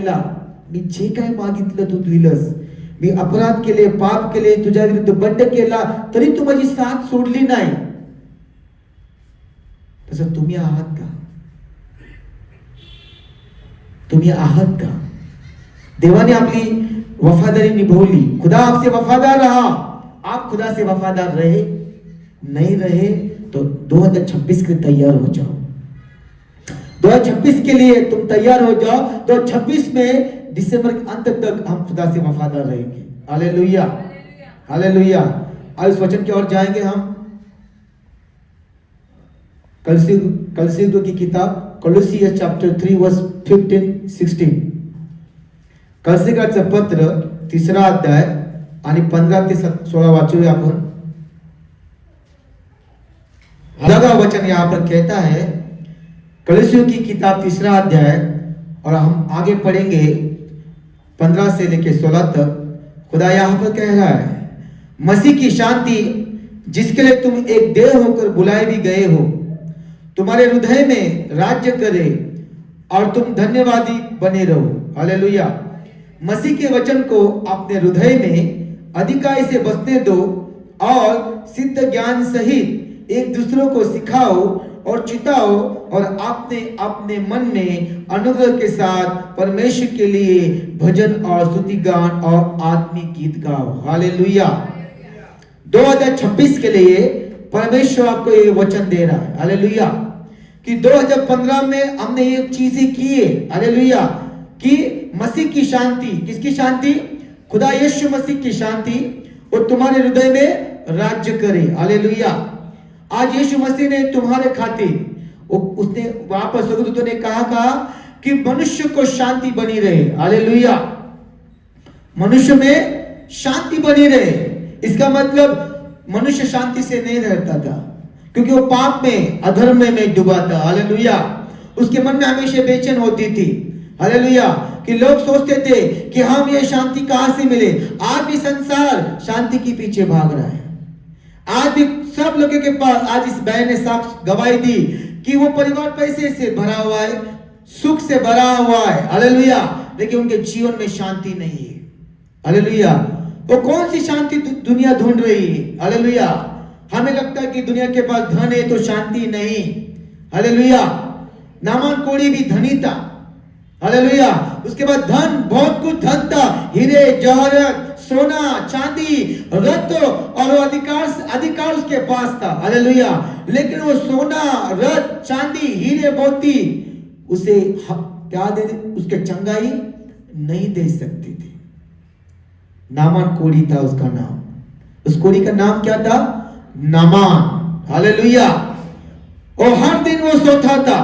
आईला मी जे काय मागितलं तू दिलंस, मी अपराध केले, पाप केले, तुझ्या विरुद्ध बंड केला, तरी तू माझी साथ सोडली नाही. तसं तुम्ही आहात का? तुम्ही आहात का? देवाने आपली वफादारी निभावली. खुदा आपसे वफादार रहा, आप खुदा से वफादार रहे, नहीं रहे तो 2026 के तैयार हो जाओ. 2026 के लिए तुम तैयार हो जाओ. 2026 में दिसंबर के अंत तक हम खुदा से वफादार रहेंगे. Hallelujah, hallelujah. आज इस वचन की ओर जाएंगे हम. कलसीदों की किताब कोलोसियस चैप्टर 3 वर्स 15-16. कलसीकाचं पत्र 3 अध्याय आणि 15 ते 16 वाचूया आपण. लगा वचन यहाँ पर कहता है, कलसियों की किताब 3 अध्याय, और हम आगे पढ़ेंगे 15 से लेकर 16 तक. खुदा यहाँ पर कह रहा है, मसीह की शांति जिसके लिए तुम एक देह होकर बुलाए भी गए हो, तुम्हारे हृदय में राज्य करे और तुम धन्यवादी बने रहो. हालेलुया. मसीह के वचन को अपने हृदय में अधिकाई से बसने दो और सिद्ध ज्ञान सहित एक दूसरों को सिखाओ और चिताओ, और अपने अपने मन में अनुग्रह के साथ परमेश्वर के लिए भजन और स्तुति गान और आत्मिक गीत गाओ. हालेलुया. 2026 के लिए परमेश्वर आपको ये वचन दे रहा है. हालेलुया. कि 2015 में हमने ये चीजें की है. हालेलुया. कि मसीह की शांति, किसकी शांति? खुदा यीशु मसीह की शांति और तुम्हारे हृदय में राज्य करे. हालेलुया. आज यीशु मसीह ने तुम्हारे खातिर, उसने वापस स्वर्गदूतों ने कहा कि मनुष्य को शांति बनी रहे. हालेलुया. मनुष्य में शांति बनी रहे. इसका मतलब मनुष्य शांति से नहीं रहता था, क्योंकि वो पाप में, अधर्म में डूबा था. हालेलुया. उसके मन में हमेशा बेचैन होती थी. हालेलुया. कि लोग सोचते थे कि हम ये शांति कहां से मिले. आज भी संसार शांति के पीछे भाग रहा है. आज भी सब लोगों के पास, आज इस बहन ने साफ गवाही दी कि वो परिवार पैसे से भरा हुआ है, सुख से भरा हुआ है. हालेलुया. लेकिन उनके जीवन में शांति नहीं है. हालेलुया. वो कौन सी शांति दुनिया ढूंढ रही है. हालेलुया. हमें लगता है कि दुनिया के पास धन है तो शांति नहीं. हालेलुया. नामान कोढ़ी भी धनी था. हालेलुया. उसके बाद धन, बहुत कुछ धन था, हीरे जवाहरात, सोना चांदी, रत्न और अधिकार उसके पास था. हालेलुया. लेकिन वो सोना, रत्न, चांदी, हीरे मोती उसे क्या दे, उसके चंगाई नहीं दे सकती थी. नामान कोढ़ी था उसका नाम. उस कोढ़ी का नाम क्या था? नामान. हालेलुया. और हर दिन वो सोता था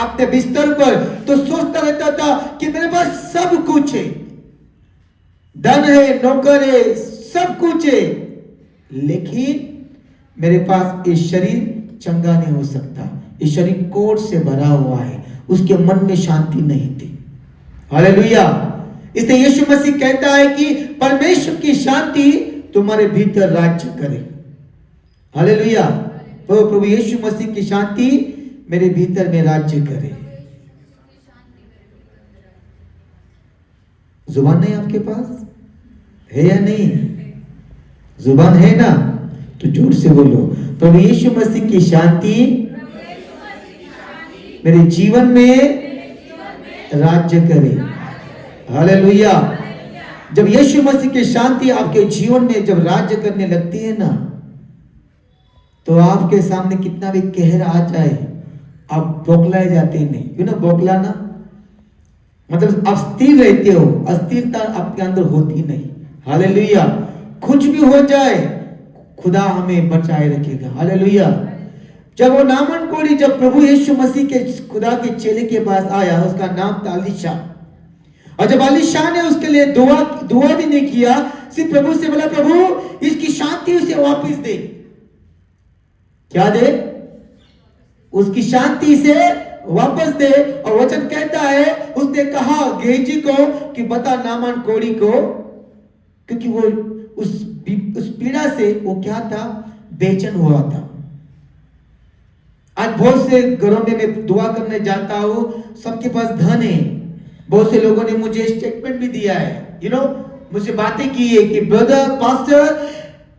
अपने बिस्तर पर, तो सोचता रहता था कि मेरे पास सब कुछ है, धन है, नौकर है, सब कुछ है, लेकिन मेरे पास ये शरीर चंगा नहीं हो सकता. ये शरीर कोढ़ से भरा हुआ है. उसके मन में शांति नहीं थी. हालेलुया. इसलिए यीशु मसीह कहता है कि परमेश्वर की शांति तुम्हारे भीतर राज्य करे. हालेलुया. प्रभु यीशु मसीह की शांति मेरे भीतर में राज्य करे. जुबान नहीं आपके पास है या नहीं? जुबान है ना, तो जोर से बोलो, प्रभु यीशु मसीह की शांति मेरे जीवन में राज्य करे. हालेलुया. जब यीशु मसीह की शांति आपके जीवन में जब राज्य करने लगती है ना, तो आपके सामने कितना भी कहर आ जाए, आप बौखलाए जाते नहीं. क्यों ना बौखलाना? मतलब आप स्थिर रहते हो. अस्थिरता आपके अंदर होती नहीं. हालेलुया. कुछ भी हो जाए, खुदा हमें बचाए रखेगा. हालेलुया. जब वो नामान कोढ़ी, जब प्रभु यीशु मसीह के खुदा के चेले के पास आया, उसका नाम था अलीशा, और जब अलीशा ने उसके लिए दुआ भी नहीं किया, सिर्फ प्रभु से बोला, प्रभु इसकी शांति उसे वापस दे. क्या दे? उसकी शांति से वापस दे. और वचन कहता है, उसने कहा गेहजी को कि बता नामान कोढ़ी को, क्योंकि वो उस पीड़ा से वो क्या था? बेचैन हुआ था. आज बहुत से घरों में मैं दुआ करने जाता हूं, सबके पास धन है, बहुत से लोगों ने मुझे स्टेटमेंट भी दिया है, मुझसे बातें की है कि ब्रदर पास्टर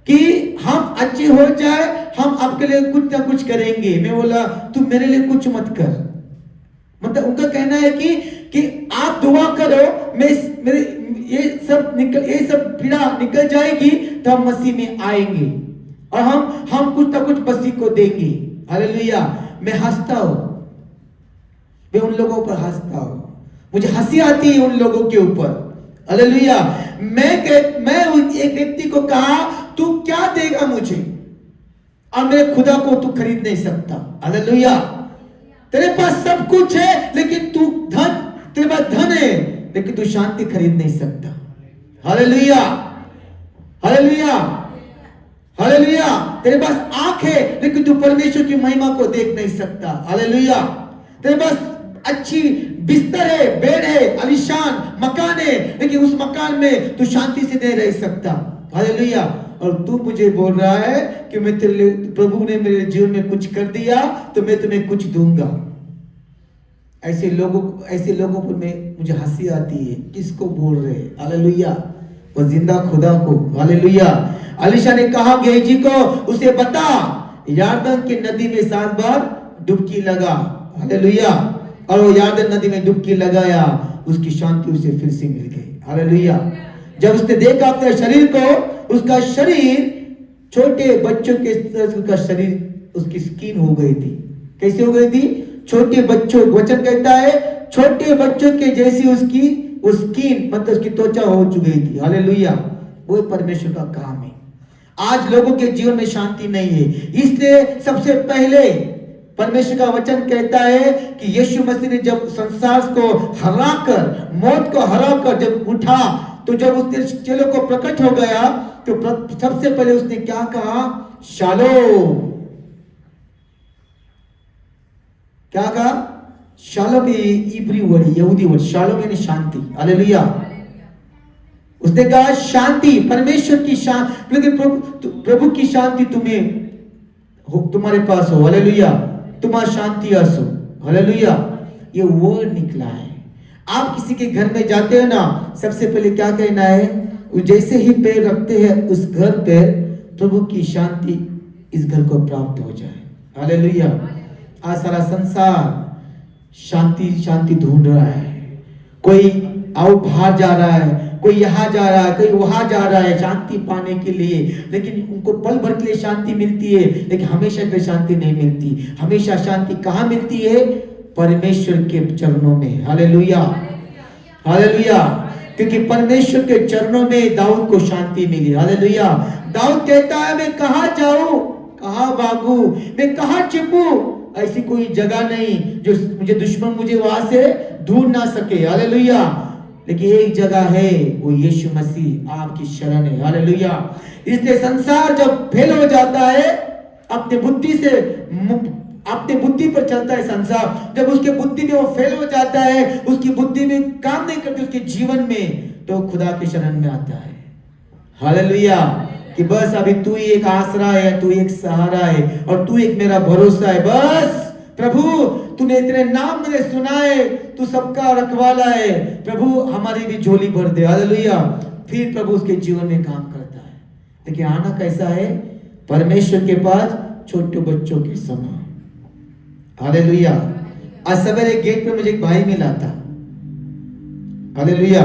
कि हम अच्छे हो जाए, हम आपके लिए कुछ ना कुछ करेंगे। मैं बोला तू मेरे लिए कुछ मत कर। मतलब उनका कहना है कि आप दुआ करो, मेरे ये सब पीड़ा निकल जाएगी तो हम मसीह में आएंगे और हम कुछ ना कुछ मसीह को देंगे। हालेलुया। मैं हंसता हूं, मैं उन लोगों पर हंसता हूं, मुझे हंसी आती है उन लोगों के ऊपर। हालेलुया। मैं एक व्यक्ति को कहा तू क्या देगा मुझे, और मेरे खुदा को तू खरीद नहीं सकता। हालेलुया। तेरे पास सब कुछ है लेकिन तेरे पास धन है लेकिन तू शांति खरीद नहीं सकता। Hallelujah, hallelujah, hallelujah. तेरे पास आंख है लेकिन तू परमेश्वर की महिमा को देख नहीं सकता। हालेलुया। तेरे पास अच्छी बिस्तर है, बेड है, आलीशान मकान है, लेकिन उस मकान में तू शांति से नहीं रह सकता। हालेलुया। और तू मुझे बोल रहा है कि मैं तेरे लिए, प्रभु ने मेरे जीवन में कुछ कर दिया तो मैं तुम्हें कुछ दूंगा। ऐसे लोगों पर मुझे हंसी आती है। किसको बोल रहे? हालेलुया। वो जिंदा खुदा को। हालेलुया। अलीशा ने कहा गेहजी को, उसे बता यारदन की नदी में 7 बार डुबकी लगा। हालेलुया। और वो यारदन नदी में डुबकी लगाया, उसकी शांति उसे फिर से मिल गई। हालेलुया। जब उसने देखा अपने शरीर को, उसका शरीर छोटे बच्चों के उसका शरीर, उसकी स्किन हो गई थी। कैसे हो गई थी? छोटे बच्चों, वचन कहता है छोटे बच्चों के जैसी उसकी स्किन, मतलब उसकी त्वचा हो चुकी थी। हालेलुया। वो परमेश्वर का काम है। आज लोगों के जीवन में शांति नहीं है, इसलिए सबसे पहले परमेश्वर का वचन कहता है कि यीशु मसीह ने जब संसार को हराकर, मौत को हराकर जब उठा, तो जब उसने चेलों को प्रकट हो गया तो सबसे पहले उसने क्या कहा? शालोम। क्या कहा? शालोम इब्री वर्ड, यहूदी वर्ड शालोम यानी शांति। हालेलुया। उसने कहा शांति, परमेश्वर की शांति, लेकिन प्रभु की शांति तुम्हारे पास हो। हालेलुया। तुम्हारी शांति आसो। हालेलुया। ये वर्ड निकला है। आप किसी के घर में जाते हो ना, सबसे पहले क्या कहना है? जैसे ही पैर रखते हैं उस घर पर, प्रभु की शांति इस घर को प्राप्त हो जाए। हालेलुया। आज सारा संसार शांति ढूंढ रहा है। कोई बाहर जा रहा है, कोई यहाँ जा रहा है, कोई वहां जा रहा है शांति पाने के लिए, लेकिन उनको पल भर के लिए शांति मिलती है, लेकिन हमेशा के लिए शांति नहीं मिलती। हमेशा शांति कहाँ मिलती है? परमेश्वर के चरणों में। Hallelujah, hallelujah. क्योंकि परमेश्वर के चरणों में दाऊद को शांति मिली। हालेलुया। दाऊद कहता है मैं कहाँ जाऊं, कहाँ भागूं, मैं कहाँ छिपूं? ऐसी कोई जगह नहीं जो दुश्मन मुझे वहां से ढूंढ ना सके। हालेलुया। लेकिन एक जगह है, वो यीशु मसीह आपकी शरण है। हालेलुया। इसलिए संसार जब फेल हो जाता है, अपने बुद्धि पर चलता है संसार, जब उसके बुद्धि में वो फेल हो जाता है, उसकी बुद्धि में काम नहीं करती उसके जीवन में, तो खुदा के शरण में आता है। हालेलुया। कि बस अभी तू ही एक आसरा है, तू एक सहारा है, और तू एक मेरा भरोसा है। बस प्रभु, तूने तेरे नाम मैंने सुना है, तू सबका रखवाला है। प्रभु हमारी भी झोली भर दे। हालेलुया। फिर प्रभु उसके जीवन में काम करता है। लेकिन आना कैसा है? परमेश्वर के पास छोटे बच्चों के समान। हालेलुया। आज सवेरे गेट पे मुझे एक भाई मिला था। हालेलुया।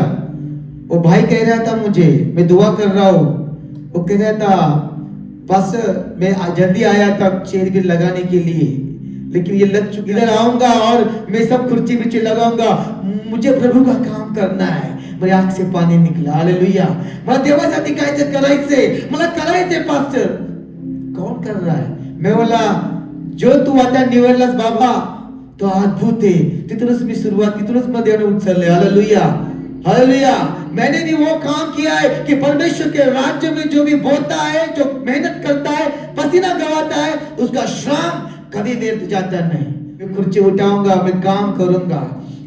वो भाई कह रहा था मुझे, मैं दुआ कर रहा हूं, वो कह रहा था पास्टर मैं जल्दी आया था चेयर गिर लगाने के लिए, लेकिन ये लग चुकी, इधर आऊंगा और मैं सब कुर्सी बिर्ची लगाऊंगा, मुझे प्रभु का काम करना है। मेरी आंख से पानी निकला। हालेलुया। मला देवासाठी काहीतरी करायचंय, मला करायचंय पास्टर। कौन कर रहा है? मैं बोला जो तू आता निवडलास बाबा तो अद्भुत आहे। तिथूनच मी सुरुवात, तिथूनच मध्ये उचलले। Hallelujah, hallelujah. मैंने भी वो काम किया है कि परमेश्वर के राज्य में जो भी बोता है, जो मेहनत करता है, पसीना गवाता है, उसका श्रम कभी व्यर्थ जाता नहीं। मैं कुर्सी उठाऊंगा, मैं काम करूंगा।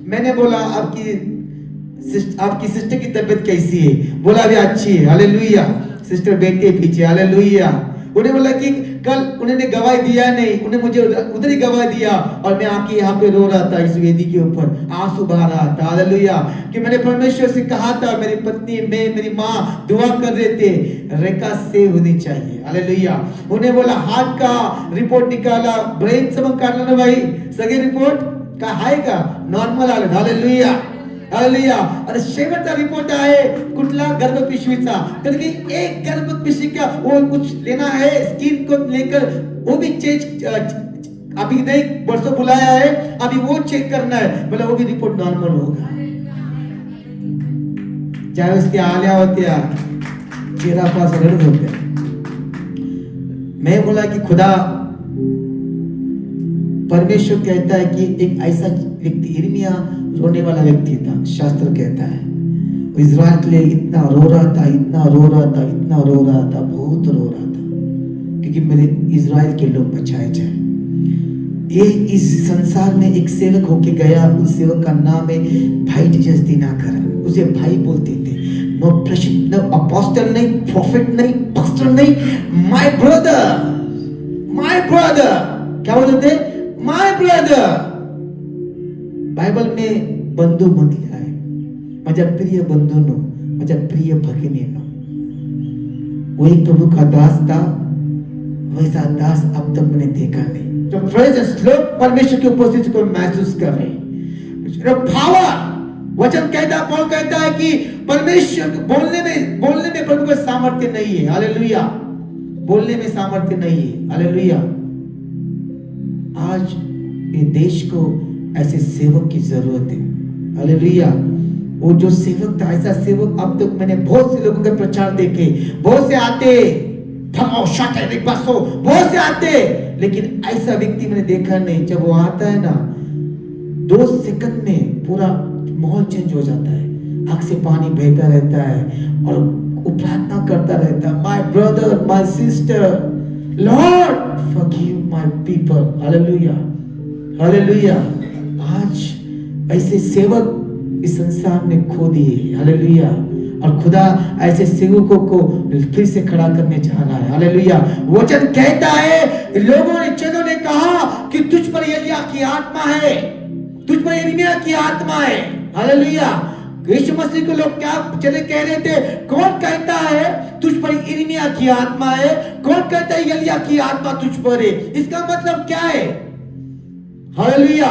मैंने बोला आपकी सिस्टर की तबीयत कैसी है? बोला भी अच्छी है। हालेलुया। सिस्टर बैठे पीछे। हालेलुया। उन्हें बोला कि कल उन्होंने गवाही दिया नहीं, उन्हें मुझे उधर ही गवाही दिया और मैं आके यहाँ पे रो रहा था, इस वेदी के ऊपर आंसू बहा रहा था। हालेलुया। कि मैंने परमेश्वर से कहा था, मेरी पत्नी, मैं, मेरी माँ दुआ कर रहे थे, रेखा सेव होनी चाहिए। हालेलुया। उन्हें बोला हार्ट का रिपोर्ट निकाला, ब्रेन सब काढला ना भाई, सगळे रिपोर्ट का आहे का नॉर्मल आले। Hallelujah, hallelujah. आणि शेवटचा रिपोर्ट आहे कुठला, गर्भपिशवीचा। तर की एक गर्भपिशवी का वो कुछ लेना है, स्किन को लेकर वो भी चेंज अभी नहीं, परसों बुलाया है, अभी वो चेक करना है, बोला वो भी रिपोर्ट नॉर्मल होगा। ज्यावेळेस त्या आल्या होत्या चेहरा पास रडत होत्या। मैं बोला कि खुदा, परमेश्वर कहता है कि एक ऐसा व्यक्ति, यिर्मयाह रोने वाला व्यक्ति था, शास्त्र कहता है इज़राइल के लिए इतना रो रहा था, इतना रो रहा था, इतना रो रहा था, बहुत रो रहा था, क्योंकि मेरे इज़राइल के लोग बचाए जाए। ये इस संसार में एक सेवक होके गया, उस सेवक का नाम है भाई जीसस दिनाकर। उसे भाई बोलते थे, नो प्रेसिडेंट, नो अपोस्टल नहीं, प्रॉफिट नहीं, पास्टर नहीं, माय ब्रदर, माय ब्रदर। क्या बोलते थे? My brother. बायबल में बंधू म्हटले आहे, माझ्या प्रिय बंधूंनो, माझ्या प्रिय भगिनींनो। वही प्रभु का दास था, वैसा दास अब तक मैंने देखा नहीं। जो प्रेजेंस, लोग परमेश्वर की उपस्थिति को महसूस कर रहे हैं। पावर, वचन कहता, पौल कहता है कि परमेश्वर बोलने में प्रभु का सामर्थ्य नहीं है। हालेलुया। बोलने में सामर्थ्य नहीं है। हालेलुया। आज ये देश को ऐसे सेवक की जरूरत है। हालेलुया। वो जो सेवक था, ऐसा सेवक अब तक मैंने बहुत से लोगों के प्रचार देखे, बहुत से आते, बहुत से आते, लेकिन ऐसा व्यक्ति मैंने देखा नहीं। जब वो आता है ना, 2 सेकंड में पूरा माहौल चेंज हो जाता है, आंख से पानी बहता रहता है और वो प्रार्थना करता रहता है, my brother, my sister, Lord forgive my people. Hallelujah, hallelujah. आज ऐसे सेवक इस संसार में खो दिए। हालेलुया। और खुदा ऐसे सेवकों को फिर से खड़ा करने जा रहा है। हालेलुया। वचन कहता है, लोगों ने, चेलों ने कहा कि तुझ पर एलिया की आत्मा है, तुझ पर यिर्मयाह की आत्मा है। हालेलुया। यीशु मसीह को लोग क्या चले कह रहे थे, कौन कहता है तुझ पर यिर्मयाह की आत्मा है, कौन कहता है एलिया की आत्मा तुझ पर है? इसका मतलब क्या है? हालेलुया।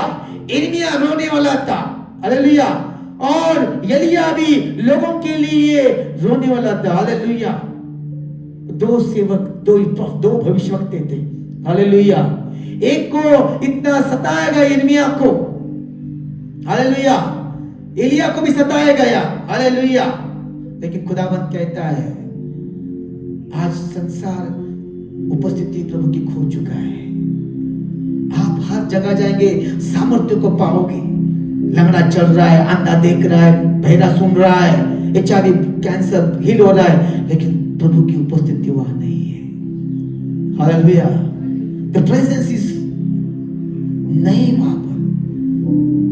यिर्मयाह रोने वाला था। हालेलुया। और एलिया भी लोगों के लिए रोने वाला था। हालेलुया। 2 सेवक, 2 भविष्यवक्ता थे। हालेलुया। एक को इतना सताया यिर्मयाह को, हालेलुया, एलिया को भी सताया गया। हालेलुया। लेकिन खुदावंद कहता है, आज संसार उपस्थिति प्रभु की खो चुका है। आप हर जगह जाएंगे, सामर्थ्य को पाओगे। लंगड़ा चल रहा है, अंधा देख रहा है, बहरा सुन रहा है, HIV, कैंसर हील हो रहा है, लेकिन प्रभु की उपस्थिति वहां नहीं है। हालेलुया। द प्रेजेंस इज नहीं वहां पर।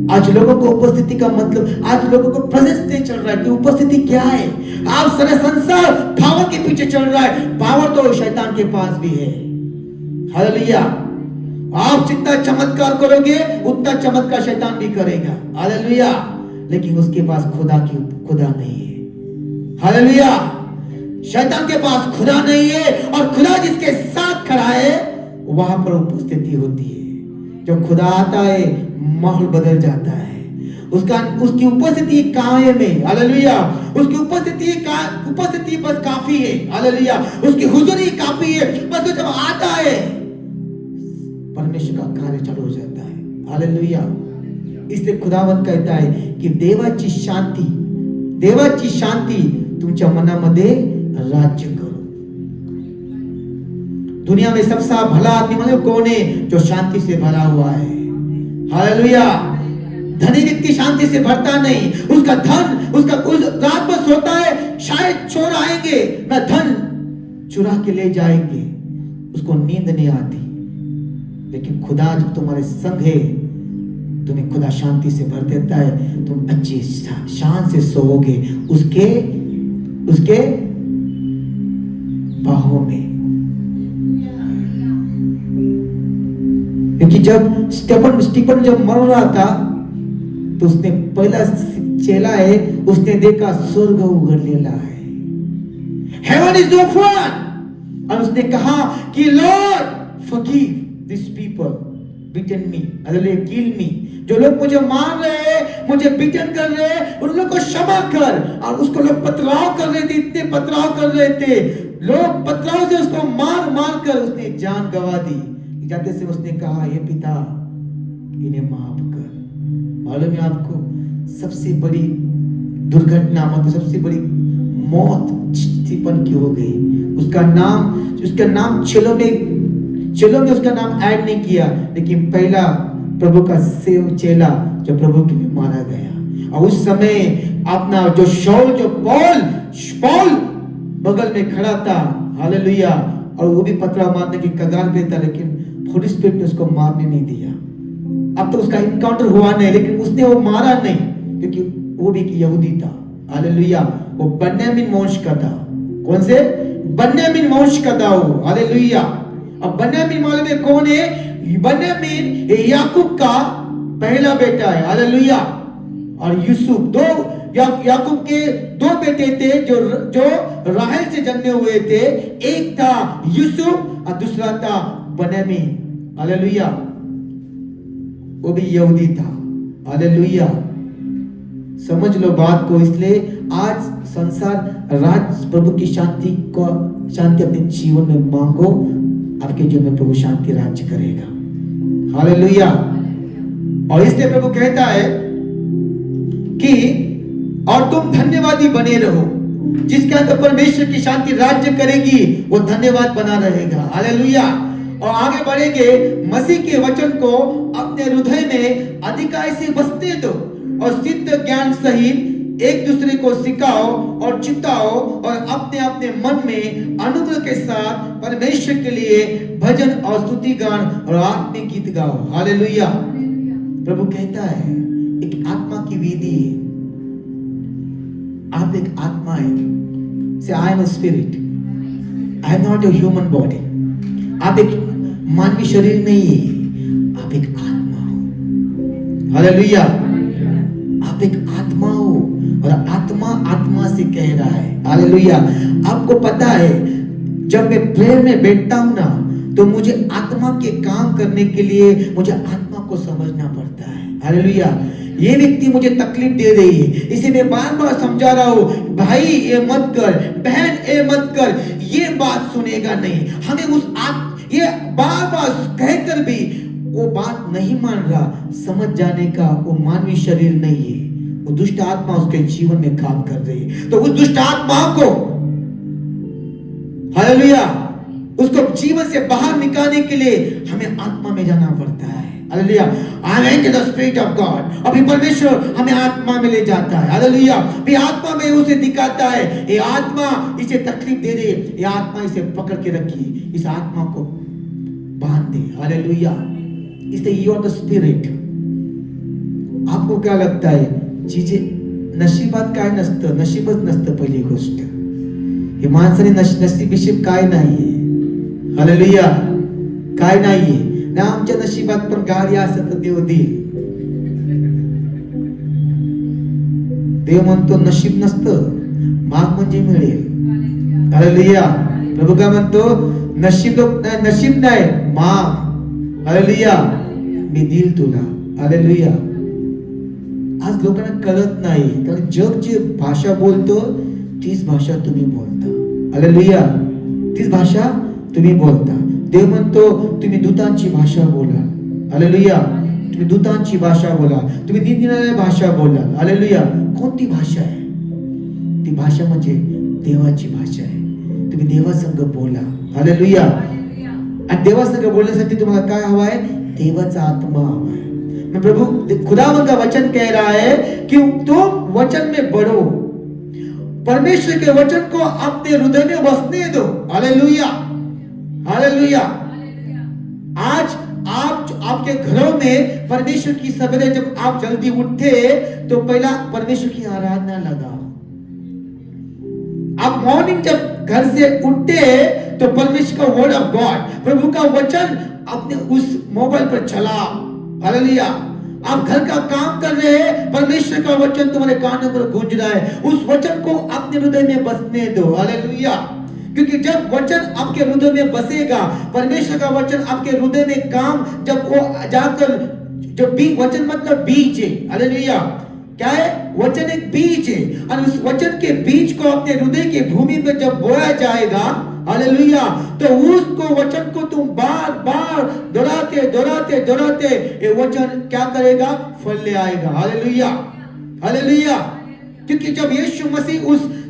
आज लोगों को उपस्थिति का मतलब, आज लोगों को प्रेजेंस नहीं चल रहा है कि उपस्थिति क्या है। आप सारे संसार पावर के पीछे चल रहा है। पावर तो शैतान के पास भी है। हालेलुया। आप जितना चमत्कार करोगे उतना चमत्कार शैतान भी करेगा। हालेलुया। लेकिन उसके पास खुदा नहीं है। हालेलुया। शैतान के पास खुदा नहीं है, और खुदा जिसके साथ खड़ा है वहां पर उपस्थिति होती है। जब खुदा आता है माहौल बदल जाता है। उसकी उपस्थिति कायम है। हालेलुया। उसकी उपस्थिति बस काफी है। हालेलुया। उसकी हुजूरी काफी है। बस जब आता है परमेश्वर का कार्य चालू हो जाता है। हालेलुया। इसलिए खुदावंत कहता है कि देवाची शांती तुमच्या मनामध्ये राज्य करो। दुनिया में सबसे भला आदमी मतलब कौन है? जो शांति से भरा हुआ है। हालेलुया। धनी व्यक्ति शांति से भरता नहीं। उसका धन, उस रात में सोता है, शायद चोर आएंगे, मैं धन चुरा के ले जाएंगे, उसको नींद नहीं आती। लेकिन खुदा जब तुम्हारे संग है, तुम्हें खुदा शांति से भर देता है। तुम अच्छी शान से सोओगे उसके बाहों में। क्योंकि जब स्टीफन जब मर रहा था तो उसने पहला चेला है, उसने देखा स्वर्ग उघडलेला है, हेवन इज ओपन, और उसने कहा कि Lord forgive this people beaten me, hallelujah, kill me, जो लोग मुझे मार रहे हैं, मुझे बीटन कर रहे हैं, उन लोगों को क्षमा कर। और उसको लोग पथराव कर रहे थे, इतने पथराव कर रहे थे, लोग पथराव से उसको मार मार कर उसने जान गंवा दी। जाते से उसने कहा, हे पिता इन्हें माफ कर। मालूम है आपको, सबसे बड़ी दुर्घटना, मतलब सबसे बड़ी मौत स्टीफन की हो गई। उसका नाम चेलों में उसका नाम ऐड नहीं किया, लेकिन पहला प्रभु का सेव चेला जो प्रभु के लिए मारा गया। और उस समय अपना जो पॉल बगल में खड़ा था, हालेलुया, और वो भी पथराव मारने की कगार पे था, लेकिन होली स्पिरिट ने उसको मारने नहीं दिया। अब तो उसका इनकाउंटर हुआ नहीं, लेकिन उसने वो मारा नहीं, क्योंकि वो भी एक यहूदी था, हालेलुया, वो बन्यामीन वंश का था। कौन से? बन्यामीन वंश का था वो, हालेलुया। अब बन्यामीन मालूम है कौन है? बन्यामीन याकूब का पहला बेटा है, हालेलुया। और यूसुफ, याकूब के दो बेटे थे जो राहेल से जन्मे हुए थे, एक था यूसुफ और दूसरा था बन्यामीन, हालेलुया, वो भी यहूदी था, हालेलुया। समझ लो बात को। इसलिए आज संसार राज प्रभु की शांति अपने जीवन में मांगो, आपके जीवन में प्रभु शांति राज्य करेगा, हालेलुया। और इसलिए प्रभु कहता है कि और तुम धन्यवादी बने रहो, जिसके अंदर परमेश्वर की शांति राज्य करेगी वो धन्यवाद बना रहेगा, हालेलुया। और आगे बढ़ेंगे, मसीह के वचन को अपने हृदय में अधिकाई से बसने दो और सिद्ध ज्ञान सहित एक दूसरे को सिखाओ और चिताओ, और अपने अपने मन में अनुग्रह के साथ परमेश्वर के लिए भजन और स्तुति गान और आत्मिक गीत गाओ, हालेलुया। प्रभु कहता है एक आत्मा की विधि है, आप एक आत्मा है। से I am a spirit, I am not a human body. आप एक मानवीय शरीर नहीं है, आप एक आत्मा हो, हालेलुया। आप एक आत्मा हो, और आत्मा से कह रहा है, हालेलुया। आपको पता है जब मैं प्रेयर में बैठता हूं ना, तो मुझे आत्मा के काम करने के लिए मुझे आत्मा को समझना पड़ता है, हालेलुया। ये व्यक्ति मुझे तकलीफ दे रही है, इसे मैं बार बार समझा रहा हूं, भाई ये मत कर, बहन ये मत कर, ये बात सुनेगा नहीं। हमें ये बार बार कहकर भी वो बात नहीं मान रहा, समझ जाने का वो मानवीय शरीर नहीं है, वो दुष्ट आत्मा उसके जीवन में काम कर रही है। तो उस दुष्ट आत्मा को, हालेलुया, उसको जीवन से बाहर निकालने के लिए हमें आत्मा में जाना पड़ता है, hallelujah. I M in the spirit of God. अभी परमेश्वर हमें आत्मा में ले जाता है, हालेलुया। भी आत्मा में उसे दिखाता है, ये आत्मा इसे तकलीफ दे रही है, ये आत्मा इसे पकड़ के रखी, इस आत्मा को बांध दे, हालेलुया। इसलिए यू आर द स्पिरिट। आपको क्या लगता है चीजें नशिबात काय नसतं? नशीबच नसतं पहिली गोष्ट। हे माणसाने नशीब बिशीब काय नाहीये, हालेलुया, काय नाहीये ना। आमच्या नशिबात पण गाडी असत तर देव देईल। देव म्हणतो नशीब नसतं, माग म्हणजे मिळेल, हालेलुया। प्रभू काय म्हणतो? नशीब नाही, माग, हालेलुया, मी देईल तुला, हालेलुया। आज लोकांना कळत नाही, कारण जग जे भाषा बोलतो तीच भाषा तुम्ही बोलता, हालेलुया, तीच भाषा तुम्ही बोलता। देव म्हणतो तुम्ही दूतांची भाषा बोला, हालेलुया, तुम्ही दूतांची भाषा बोला, तुम्ही निरनिराळ्या भाषा बोला, हालेलुया। कोणती भाषा आहे? ती भाषा म्हणजे देवाची भाषा आहे। तुम्ही देवासंग बोला, हालेलुया। आणि देवासंग बोलण्यासाठी तुम्हाला काय हवा है? देवाचा आत्मा हवा है। मैं प्रभु खुदावंद का वचन कह रहा है कि तुम वचन में बढ़ो, परमेश्वर के वचन को अपने हृदय में बसने दो, हालेलुया, हालेलुया। आज आपके घरों में परमेश्वर की सवेरे जब आप जल्दी उठे तो पहला परमेश्वर की आराधना लगाओ। आप मॉर्निंग जब घर से उठते तो परमेश्वर का वर्ड ऑफ गॉड, प्रभु का वचन अपने उस मोबाइल पर चलाओ, हालेलुया। आप घर का काम कर रहे हैं, परमेश्वर का वचन तुम्हारे कानों पर गूंज रहा है, उस वचन को अपने हृदय में बसने दो, हालेलुया। क्योंकि जब वचन आपके हृदय में बसेगा, परमेश्वर का वचन आपके हृदय में काम, जब वो जाकर, जो वचन मतलब बीज है, हालेलुया। क्या है? वचन एक बीज है, और उस वचन के बीज को अपने हृदय की भूमि में जब बोया जाएगा, हालेलुया, तो उसको वचन को तुम बार बार दोहराते दोहराते दोहराते ये वचन क्या करेगा? फल ले आएगा, हालेलुया, हालेलुया। क्योंकि जब यीशु मसीह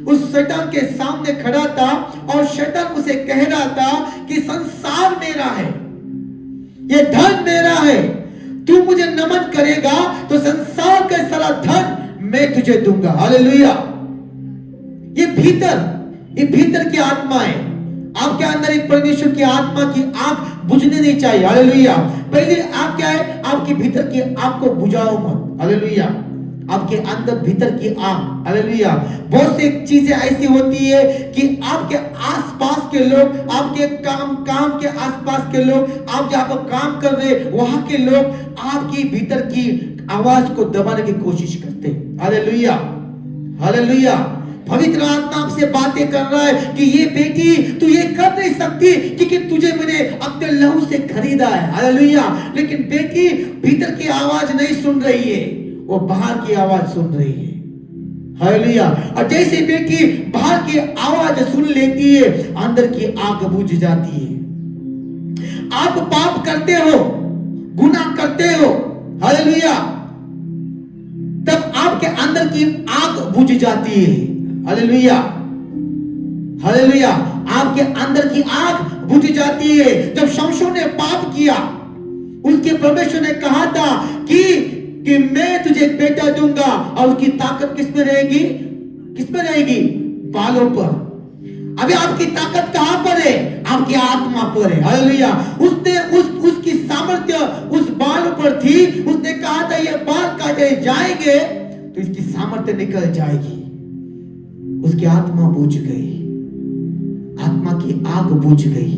उस शैतान के सामने खड़ा था और शैतान उसे कह रहा था कि संसार मेरा है, ये धन मेरा है, तू मुझे नमन करेगा तो संसार का सारा धन मैं तुझे दूंगा, हालेलुया। ये भीतर की आत्मा है। आपके अंदर एक परमेश्वर की आत्मा की आग बुझने नहीं चाहिए, हालेलुया। पहले आप क्या है? आपके भीतर की आग को बुझाओ मत, हालेलुया। आपके अंदर भीतर की आग, हालेलुया। बहुत सी चीजें ऐसी होती है कि आपके आसपास के लोग, आपके काम के आसपास के लोग, आप जहां पर काम कर रहे वहां के लोग आपकी भीतर की आवाज को दबाने की कोशिश करते हैं, हालेलुया, हालेलुया। पवित्र आत्मा आपसे बातें कर रहा है कि ये बेटी तू ये कर नहीं सकती क्योंकि तुझे मैंने अपने लहू से खरीदा है, हालेलुया। लेकिन बेटी भीतर की आवाज नहीं सुन रही है, वो बाहर की आवाज सुन रही है, हालेलुया। और जैसे बेटी बाहर की आवाज सुन लेती है, अंदर की आग बुझ जाती है। आप पाप करते हो, गुनाह करते हो, हालेलुया, तब आपके अंदर की आग बुझ जाती है, हालेलुया, हालेलुया। आपके अंदर की आग बुझ जाती है। जब शमशोन ने पाप किया, उसके परमेश्वर ने कहा था कि मैं तुझे एक बेटा दूंगा, और उसकी ताकत किसमें रहेगी? किसमें रहेगी? बालों पर। अभी आपकी ताकत कहां पर है? आपकी आत्मा पर है, हालेलुया। उसने उसकी सामर्थ्य उस बाल पर थी। उसने कहा था ये बाल काटे जाएंगे तो इसकी सामर्थ्य निकल जाएगी। उसकी आत्मा बुझ गई, आत्मा की आग बुझ गई।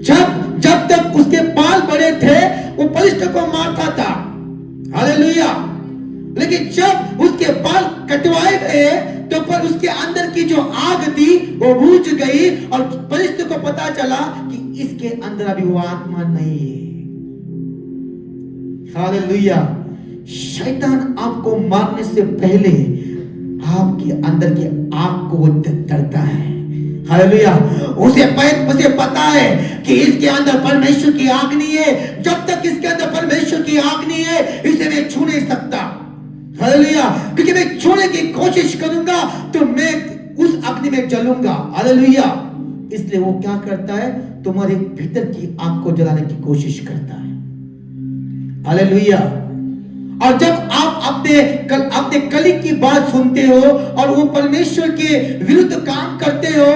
जब तक उसके बाल बड़े थे वो फलिश्ती को मारता था, हालेलुया। लेकिन जब उसके बाल कटवाए गए तो पर उसके अंदर की जो आग थी वो बुझ गई, और फलिश्ती को पता चला कि इसके अंदर अभी वो आत्मा नहीं है, हालेलुया। शैतान आपको मारने से पहले आपके अंदर की आग को डरता है, हालेलुया। उसे पता है कि इसके अंदर परमेश्वर की आग नहीं है। जब तक इसके अंदर परमेश्वर की आग नहीं है, इसे मैं छू नहीं सकता, हालेलुया। क्योंकि मैं छूने की कोशिश करूंगा तो मैं उस अग्नि में जलूंगा, हालेलुया। इसलिए वो क्या करता है? तुम्हारे भीतर की आग को जलाने की कोशिश करता है, हालेलुया। और जब आप अपने कलीग की बात सुनते हो और वो परमेश्वर के विरुद्ध काम करते हो,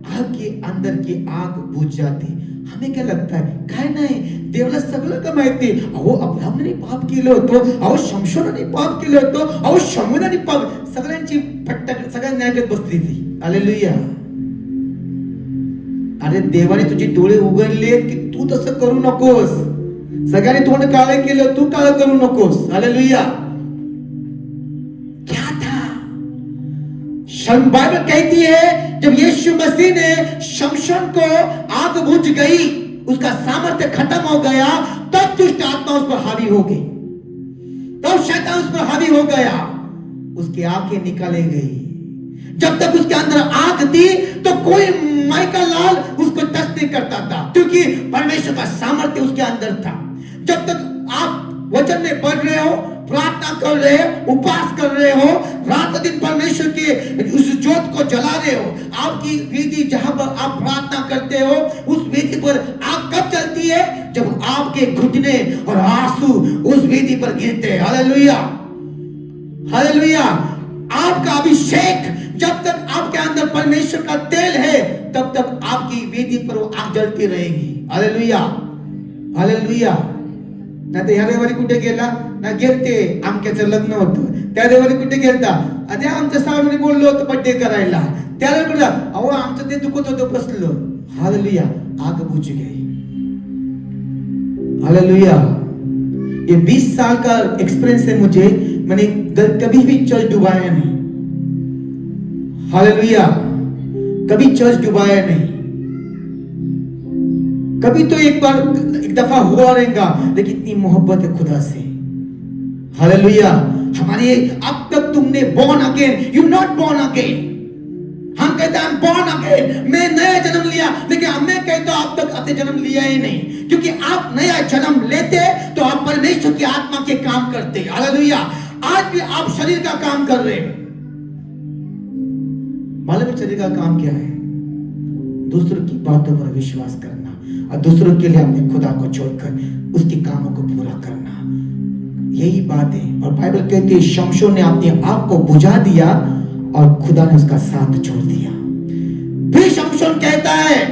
आपके अंदर की आग बुझ जाती। हमें क्या लगता है? काय नाही, देवाला सगळं का माहिती. अहो अब्राहमने पाप केलं होतं, अहो शमशोनाने पाप केलं होतं, अहो शमूनाने पाप, सगळ्यांची फट्टा सगळ्यांनी ऐकत बसली ती. हालेलुया. अरे देवाने तुझे डोळे उघडले की तू तसं करू नकोस. सगळ्यांनी तोंड काळे केलं, तू काळं करू नकोस. हालेलुया. क्या था? बाइबल कहती है जब यीशु मसीह ने शमशोन को आग बुझ गई, उसका सामर्थ्य खत्म हो गया, तब दुष्ट आत्मा उस पर हावी हो गई, तब शैतान उस पर हावी हो गया, उसकी आंखें निकाली गई. जब तक उसके अंदर आग थी तो कोई माइकल लाल उसको टच नहीं करता था, क्योंकि परमेश्वर का सामर्थ्य उसके अंदर था. जब तक आप वचन में पढ़ रहे हो, प्रार्थना कर रहे हो, उपवास कर रहे हो, रात दिन परमेश्वर के उस ज्योत को जला रहे हो, आपकी वेदी जहां पर आप प्रार्थना करते हो उस वेदी पर आग कब जलती है? जब आपके घुटने और आंसू उस वेदी पर गिरते हैं. Hallelujah, hallelujah. आपका अभिषेक, जब तक आपके अंदर परमेश्वर का तेल है तब तक आपकी वेदी पर वो आग जलती रहेगी. Hallelujah, hallelujah. ना ते ह्या रविवारी कुठे गेला ना, गेलते आमक्याचं लग्न होतं, त्या रविवारी कुठे गेलता? अरे आमच्या सावळीने बोललो होतं बर्थडे करायला, त्याला कुठं, अहो आमचं ते दुखत होतं बसलं. हालेलुया. आग बुझ गई. हालेलुया। ये 20 साल का एक्सपीरियंस है मुझे, मैंने कभी भी चर्च डुबाया नहीं। हालेलुया, कभी चर्च डुबाया नहीं। कभी तो एक दफा हुआ रहेगा, लेकिन इतनी मोहब्बत है खुदा से। हालेलुया। हमारे अब तक तुमने born again, you not born again। हम कहते हैं born again, मैं नया जन्म लिया, लेकिन मैं कहता हूं अब तक अपने जन्म लिया ही नहीं, क्योंकि आप नया जन्म लेते तो आप परमेश्वर की आत्मा के काम करते। हालेलुया। आज भी आप शरीर का काम कर रहे हैं। मालूम है शरीर का काम क्या है? दूसरों की बातों पर विश्वास करना और दूसरों के लिए अपने खुदा को छोड़कर उसके कामों को पूरा करना, यही बात है। और बाइबल कहती है शमशोन ने अपने आप को बुझा दिया और खुदा ने उसका साथ छोड़ दिया। फिर शमशोन कहता है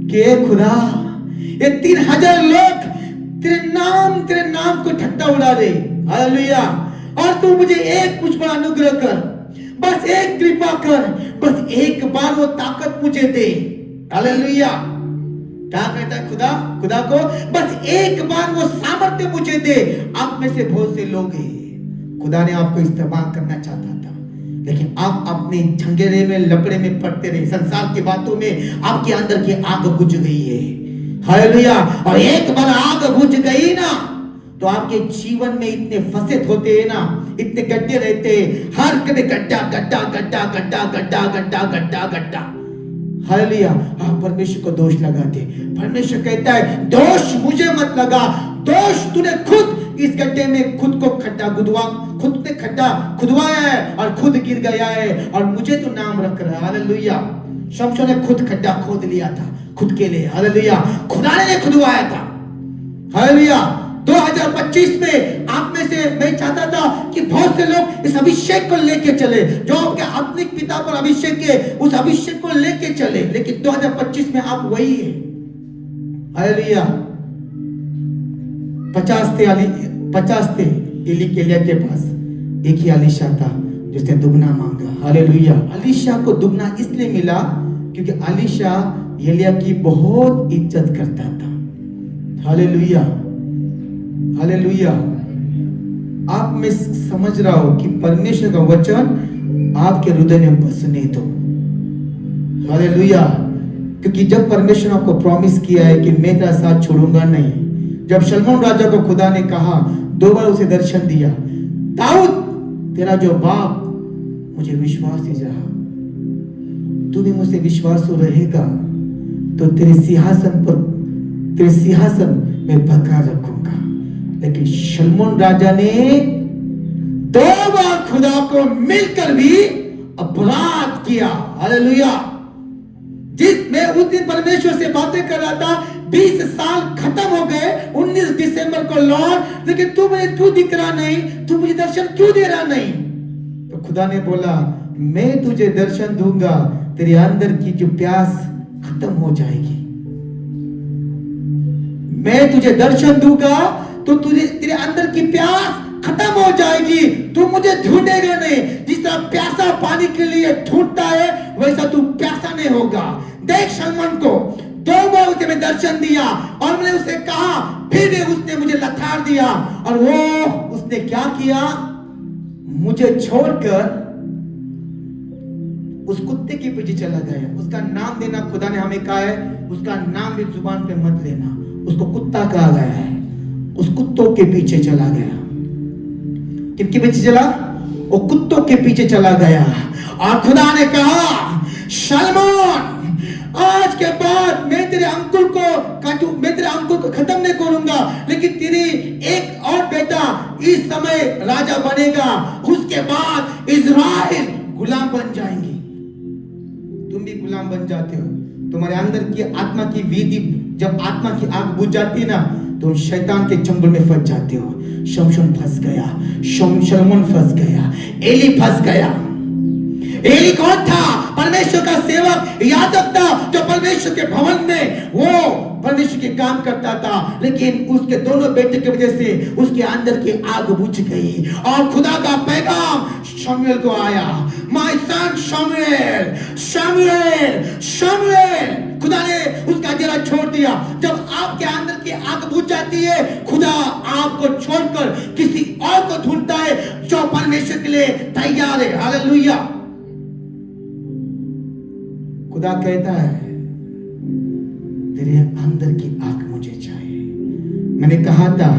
कि खुदा, ये 3000 लोग तेरे नाम को ठट्टा उड़ा रहे। हालेलुया। और तू मुझे एक कुछ बड़ा अनुग्रह कर, बस एक कृपा कर, बस एक बार वो ताकत मुझे दे। हालेलुया। क्या कहता है खुदा को? बस एक बार वो सामर्थ्य मुझे दे। आप में से बहुत से लोग हैं, खुदा ने आपको इस्तेमाल करना चाहता था, लेकिन आप अपने झंगेरे में लपड़े में पड़ते रहे। संसार की बातों में आपके अंदर की आग बुझ गई है। हालेलुया। और एक बार आग बुझ गई ना, तो आपके जीवन में इतने फंसे होते हैं ना, इतने गड्ढे रहते हैं, हर कदे गड्ढा गड्ढा गड्ढा गड्ढा गड्ढा गड्ढा गड्ढा गड्ढा। हालेलुया। आप परमेश्वर को दोष लगाते। परमेश्वर कहता है दोष मुझे मत लगा, दोष तूने खुद इस गड्ढे में खुद को खुद ने खड्डा खुदवाया है और खुद गिर गया है, और मुझे तो नाम रख रहा है। हालेलुया। शमशोन ने खुद खड्डा खोद लिया था खुद के लिए। हालेलुया। खुदा ने खुदवाया था। हालेलुया। 2025 में आप में से मैं चाहता था कि बहुत से लोग इस अभिषेक को लेके चले, जो आपके आत्मिक पिता पर अभिषेक है, उस अभिषेक को लेके चले, लेकिन 2025 में आप वही है। हालेलुया। 50 थे एलिया के पास, एक ही अलीशा था जिसने दुगना मांगा। हालेलुया। अलीशा को दुगना इसलिए मिला क्योंकि अलीशा एलिया की बहुत इज्जत करता था। हालेलुया। हालेलुया। आप में समझ रहा हो कि परमेश्वर का वचन आपके हृदय में बसने दो। हालेलुया। क्योंकि जब परमेश्वर ने आपको प्रॉमिस किया है कि मैं तेरा साथ छोड़ूंगा नहीं, जब सलमोन राजा को खुदा ने कहा, 2 बार उसे दर्शन दिया, दाऊद तेरा जो बाप मुझे विश्वास ही रहा, तू भी मुझसे विश्वास रहेगा तो तेरे सिंहासन में बरकरार रखूंगा। लेकिन सलमोन राजा ने 2 बार खुदा को मिलकर भी अपराध किया। हालेलुया। मैं उस दिन परमेश्वर से बातें कर रहा था, 20 साल खत्म हो गए, 19 दिसंबर को लौट, लेकिन तू मुझे क्यों दिख रहा नहीं, तू मुझे दर्शन क्यों दे रहा नहीं? तो खुदा ने बोला, मैं तुझे दर्शन दूंगा, तेरे अंदर की जो प्यास खत्म हो जाएगी। मैं तुझे दर्शन दूंगा तो तेरे अंदर की प्यास खत्म हो जाएगी, तू मुझे ढूंढेगा नहीं। जिस तरह प्यासा पानी के लिए ढूंढता है, वैसा तू प्यासा नहीं होगा। देख सलमोन को 2 बार उसे मैं दर्शन दिया और मैंने उसे कहा, फिर भी उसने मुझे लथाड़ दिया, और वो उसने क्या किया, मुझे छोड़कर उस कुत्ते के पीछे चला गया। उसका नाम देना खुदा ने हमें कहा है, उसका नाम भी जुबान पे मत लेना। उसको कुत्ता कहा गया है, उस कुत्तों के पीछे चला गया। किनके पीछे चला? वो कुत्तों के पीछे चला गया। और खुदा ने कहा, सलमोन आज के बाद मैं तेरे अंकुर को खत्म नहीं करूंगा, लेकिन तेरी एक और बेटा इस समय राजा बनेगा, उसके बाद इज़राइल गुलाम बन जाएंगे। तुम भी गुलाम बन जाते हो। तुम्हारे अंदर की आत्मा की विधि, जब आत्मा की आग बुझ जाती है ना, तुम शैतान के चंगुल में फंस जाते हो। शमशोन फंस गया, सलमोन फंस गया, एली फंस गया। एली कौन था? परमेश्वर का सेवक, याजक था, जो परमेश्वर के भवन में वो परमेश्वर के काम करता था, लेकिन उसके दोनों बेटे की वजह से उसके अंदर की आग बुझ गई। और खुदा का पैगाम शमूएल को आया, माय सन शमूएल, शमूएल, शमूएल। खुदा ने उसका जरा छोड़ दिया। जब आपके अंदर की आग बुझ जाती है, खुदा आपको छोड़कर किसी और को ढूंढता है जो परमेश्वर के लिए तैयार है। हालेलुया। खुदा कहता है तेरे अंदर की आग मुझे चाहिए। मैंने कहा था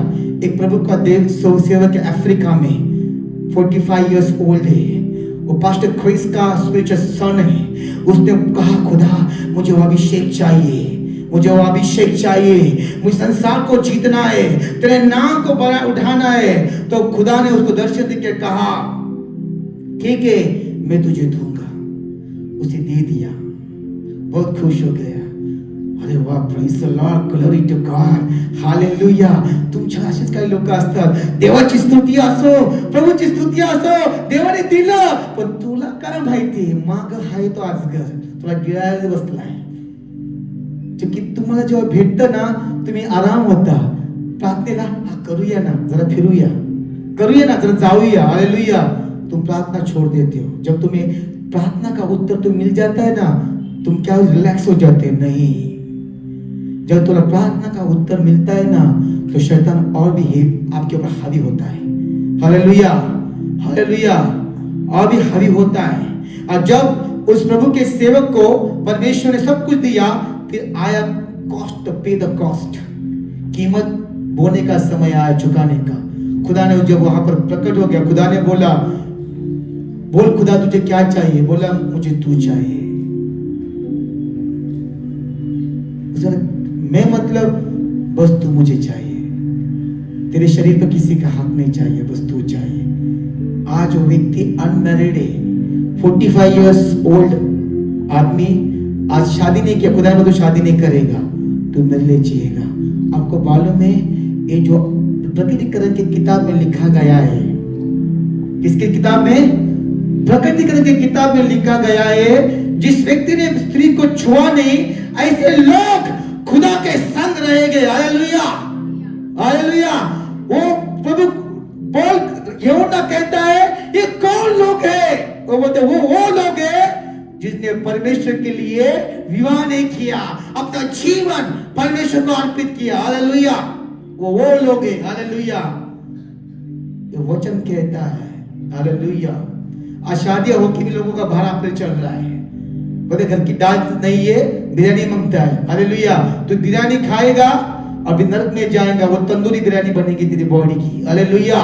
एक प्रभु का देव सेवक अफ्रीका में 45 इयर्स ओल्ड है, वो पास्टर क्रिस का स्पिरिचुअल सन है। उसने कहा खुदा मुझे वो अभिषेक चाहिए, मुझे वो अभिषेक चाहिए, मुझे संसार को जीतना है, तेरे नाम को बड़ा उठाना है। तो खुदा ने उसको दर्शन देकर कहा ठीक है मैं तुझे दूंगा। उसे दे दिया, बहुत खुश हो गया। अरे वाह, praise the Lord, glory to God, hallelujah. तुमच्या काही लोक असतात, देवाची स्तुती असो, प्रभूची स्तुती असो, देवाने दिलं, पण तुला काय माहिती माग हाय तो आजगर तुला गिळायला बसलाय। की तुम्हाला जेव्हा भेटतं ना तुम्ही आराम होता प्रार्थनेला, करूया ना जरा, फिरूया, करूया ना जरा, जाऊया, हालेलुया। तुम प्रार्थना छोड़ देते हो। जब तुम्हें प्रार्थना का उत्तर तो मिल जाता है ना, तुम क्या रिलैक्स हो जाते हैं? नहीं, जब तुम्हें प्रार्थना का उत्तर मिलता है ना तो शैतान और भी आपके ऊपर हावी होता है। हालेलुया, हालेलुया, और भी हावी होता है। और जब उस प्रभु के सेवक को परमेश्वर ने सब कुछ दिया, फिर आया कॉस्ट, पे द कॉस्ट, कीमत बोने का समय आया, चुकाने का। खुदा ने जब वहां पर प्रकट हो गया, खुदा ने बोला बोल खुदा तुझे क्या चाहिए? बोला मुझे तू चाहिए। मैं मतलब बस तू मुझे चाहिए, तेरे शरीर पर किसी का हक नहीं चाहिए, बस तू चाहिए। आज वो व्यक्ति अनमैरिड है, 45 इयर्स ओल्ड आदमी, आज शादी नहीं किया। खुदा ने तो शादी नहीं करेगा, तू मेरे लिए जिएगा। आपको मालूम है ये जो प्रकटीकरण की किताब में लिखा गया है, किसकी किताब में? प्रकटीकरण की किताब में लिखा गया है, जिस व्यक्ति ने स्त्री को छुआ नहीं, ऐसे लोग खुदा के संग रहेंगे। Hallelujah, hallelujah. वो प्रभु बोल, यूहन्ना कहता है ये कौन लोग है? वो बोलते वो लोग है जिसने परमेश्वर के लिए विवाह नहीं किया, अपना जीवन परमेश्वर को अर्पित किया। हालेलुया, वो लोग है। हालेलुया, ये वचन कहता है। हालेलुया। आज शादियां होके भी लोगों का भाड़ा पर चल रहा है, बोले घर की दाल नहीं है, बिरयानी मांगता है। हालेलुया, तो बिरयानी खाएगा अभी नरक में जाएगा, वो तंदूरी बिरयानी बनेगी तेरी बॉडी की। हालेलुया।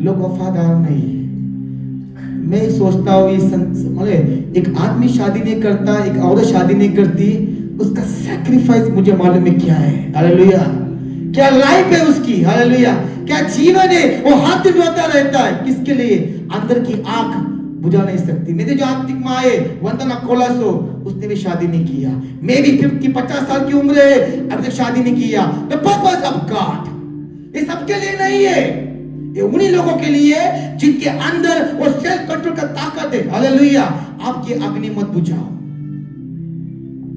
लोग वफादार नहीं है। मैं सोचता हूँ एक आदमी शादी नहीं करता, एक औरत शादी नहीं करती, उसका सैक्रिफाइस मुझे मालूम है क्या है। हालेलुया, क्या लाइफ है उसकी। हालेलुया, क्या जीवन है। वो हाथ रोता रहता है, किसके लिए? अंदर की आग बुझा नहीं सकती। मेरे जो आंतरिक माँ है वंदना कोलासो, उसने भी शादी नहीं किया। मैं भी 50 साल की उम्र है, अभी तक शादी नहीं किया। The purpose of God, ये सबके लिए नहीं है, ये उन्हीं लोगों के लिए जिनके अंदर वो सेल्फ कंट्रोल का ताकत है। हालेलुया। आपकी अग्नि मत बुझाओ।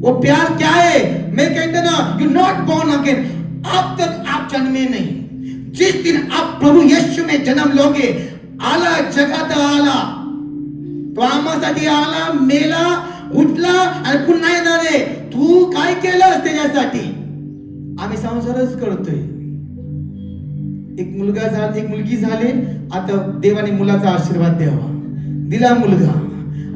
वो प्यार क्या है? मैं कहता ना, यू नॉट बोर्न अगेन। अब तक आप जन्मे नहीं, जिस दिन आप प्रभु यीशु में जन्म लोगे, आला जगात आला, तो आम्हासाठी आला, मेला, उठला आणि पुन्हा येणार आहे। तू काय केलं त्याच्यासाठी? आम्ही संसारच करतोय। एक मुलगा झाला, एक मुलगी झाली, आता देवाने मुलाचा आशीर्वाद द्यावा, दिला मुलगा,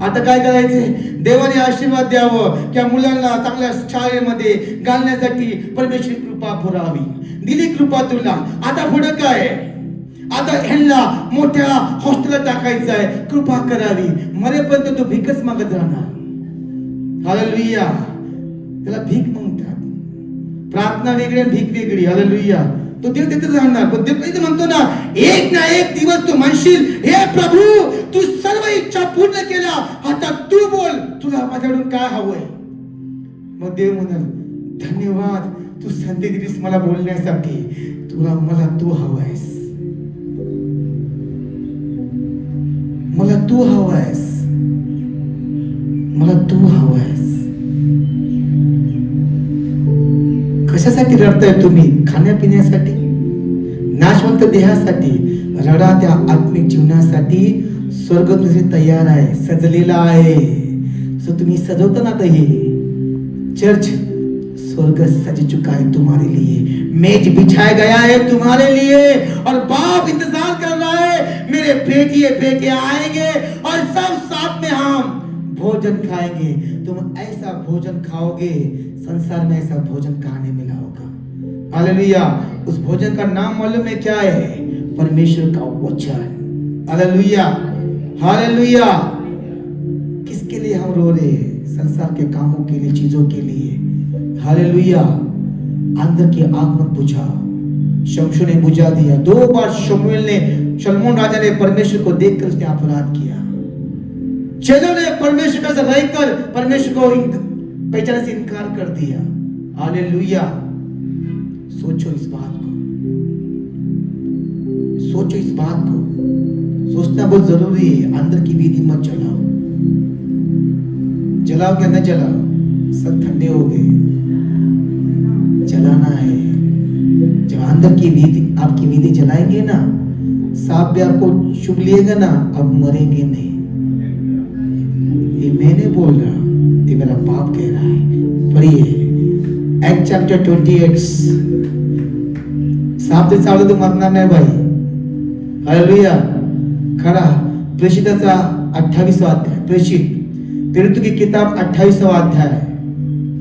आता काय करायचे? देवाने आशीर्वाद द्यावं, त्या मुलांना चांगल्या शाळेमध्ये घालण्यासाठी परमेश्वरी कृपा पुरावी, दिली कृपा तुला। आता पुढे काय? आता ह्यांना मोठ्या हॉस्टेलला टाकायचं आहे, कृपा करावी। मरेपर्यंत तो भीकच मागत राहणार। हालेलुया, त्याला भीक मागतात। प्रार्थना वेगळी, भीक वेगळी। हालेलुया, तो देव देतच राहणार, पण देव कधी म्हणतो ना, एक ना एक दिवस तू म्हणशील, हे प्रभू तू सर्व इच्छा पूर्ण केल्या, आता तू बोल तुला माझ्याकडून काय हवंय? मग देव म्हणाल, धन्यवाद तू संधी दिलीस मला बोलण्यासाठी, तुला मला तू हवायस, मला तू हवायस, मला तू हवायस। कशासाठी रडताय तुम्ही? खाण्यापिण्यासाठी, नाशवंत देहासाठी? रडा त्या आत्मिक जीवनासाठी। स्वर्ग तुझे तयार आहे, सजलेला आहे। सो तुम्ही सजवता ना, हे चर्च, स्वर्ग सज चुका है तुम्हारे लिए, मेज बिछाया गया है तुम्हारे लिए, और बाप इंतजार कर रहा है मेरे बेटे आएंगे और सब साथ में हम भोजन खाएंगे। तुम ऐसा भोजन खाओगे, संसार में ऐसा भोजन कहाँ नहीं मिला होगा। हालेलुया। उस भोजन का नाम मालूम है क्या है? परमेश्वर का वचन। Hallelujah, hallelujah. किसके लिए हम रो रहे हैं? संसार के कामों के लिए, चीजों के लिए। हालेलुया। अंदर की आग मत बुझाओ। शमशोन ने बुझा दिया। 2 बार शलोमोन राजा ने परमेश्वर को देखकर उसने अपराध किया। चेलों ने परमेश्वर का रहकर परमेश्वर को पहचान से इनकार कर दिया। हालेलुया। सोचो इस बात को, सोचो इस बात को। सोचना बहुत जरूरी है। अंदर की विधि मत जलाओ। जलाओ क्या न जलाओ, सब ठंडे हो गए। जलाना है। जब अंदर की विधि, आपकी विधि जलाएंगे ना, सांप भी आपको चुभ लिएगा ना, अब मरेंगे नहीं। ये मैं नहीं बोल रहा, ये मेरा बाप कह रहा है। पढ़िए एक्ट चैप्टर 28। सांप से चावल तो मरना नहीं भाई। हालेलुया। खड़ा प्रेषिताचा 28वां अध्याय, प्रेषित तिरुतु की किताब 28वां अध्याय।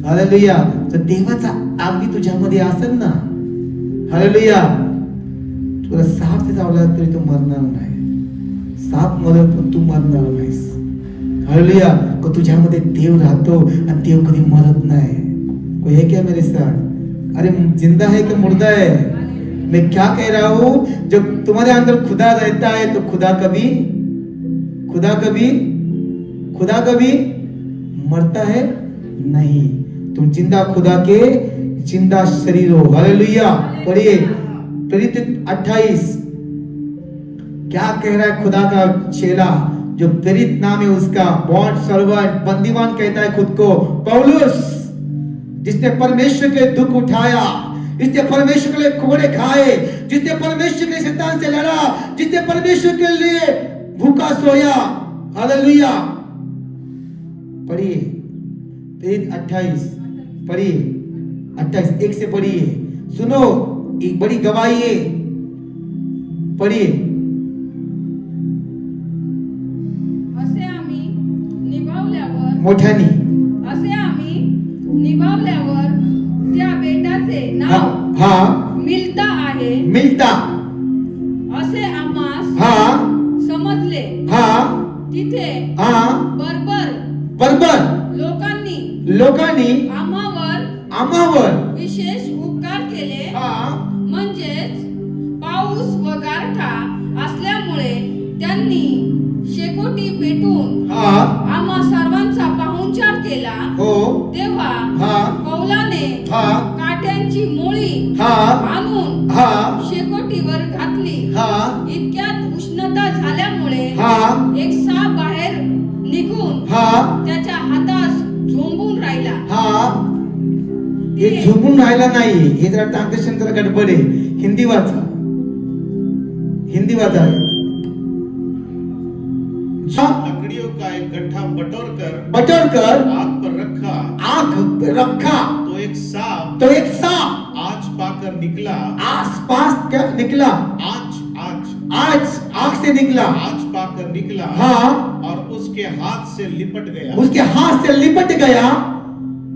हालेलुया। तर देवाचा आग तुझ्यामध्ये असेल ना, हालेलुया, तुला साप से चावला तरी तू मरणार नाही। साप मरल पण तू मरणार नाहीस। हालेलुया। को तुझ्यामध्ये देव राहतो आणि देव कधी मरत नाही। कोई है क्या मेरे साथ? अरे जिंदा है कि मुर्दा है? मैं क्या कह रहा हूं? जब तुम्हारे अंदर खुदा रहता है तो खुदा कभी मरता है नहीं। तुम जिंदा खुदा के जिंदा शरीर हो। हालेलुया। पढ़िए प्रेरित 28। क्या कह रहा है खुदा का चेला, जो प्रेरित नाम है उसका, बॉन्ड सर्वेंट, बंदीवान कहता है खुद को, पौलुस, जिसने परमेश्वर के दुख उठाया, जिसने परमेश्वर के लिए कोड़े खाए, जिसने परमेश्वर के शैतान से लड़ा, जिसने परमेश्वर के लिए भूखा सोया। हालेलुया। पढ़िए प्रेरित 28, पढ़िए 28 1 से पढ़िए। सुनो, एक बड़ी गवाही है। पढ़िए। मोठ्यानी असे आम्ही निभावल्यावर त्या बेटाचे नाव मिल्ता आहे, मिल्ता असे आम्हास समजले। तिथे बर्बर लोकांनी आम्हावर विशेष उपकार केले। म्हणजेच पाऊस व गारठा असल्यामुळे त्यांनी शेकोटी पेटून आम्हा सर्वांचा पाहुणचार केला। तेव्हा पौलाने काट्यांची मोळी आणून शेकोटीवर घातली। इतक्यात उष्णता झाल्यामुळे एक साप बाहेर निघून त्याच्या हातास झोंबून राहिला। हे झोंबून राहिला नाही, हे जरा ट्रान्सलेशन जरा गडबड आहे। हिंदी वाचा। लकड़ियों का एक गड्ढा बटोर कर आग पर रखा तो एक सांप आँच पाकर निकला। आसपास क्या निकला? आग से निकला, आँच पाकर निकला। और उसके हाथ से लिपट गया।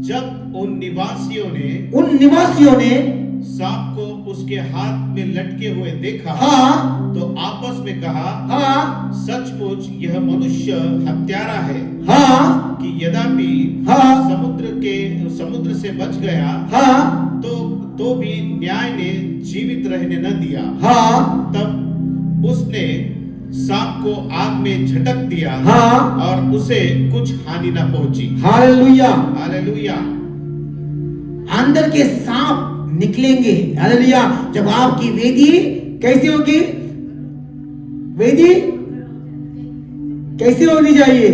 जब उन निवासियों ने सांप को उसके हाथ में लटके हुए देखा, तो आपस में कहा, सचमुच यह मनुष्य हत्यारा है। कि यद्यपि समुद्र से बच गया, तो भी न्याय ने जीवित रहने न दिया। तब उसने सांप को आग में झटक दिया और उसे कुछ हानि न पहुंची। हालेलुया। हालेलुया। अंदर के सांप निकलेंगे। हालेलुया। जब आपकी वेदी कैसी होगी? वेदी कैसी होनी चाहिए?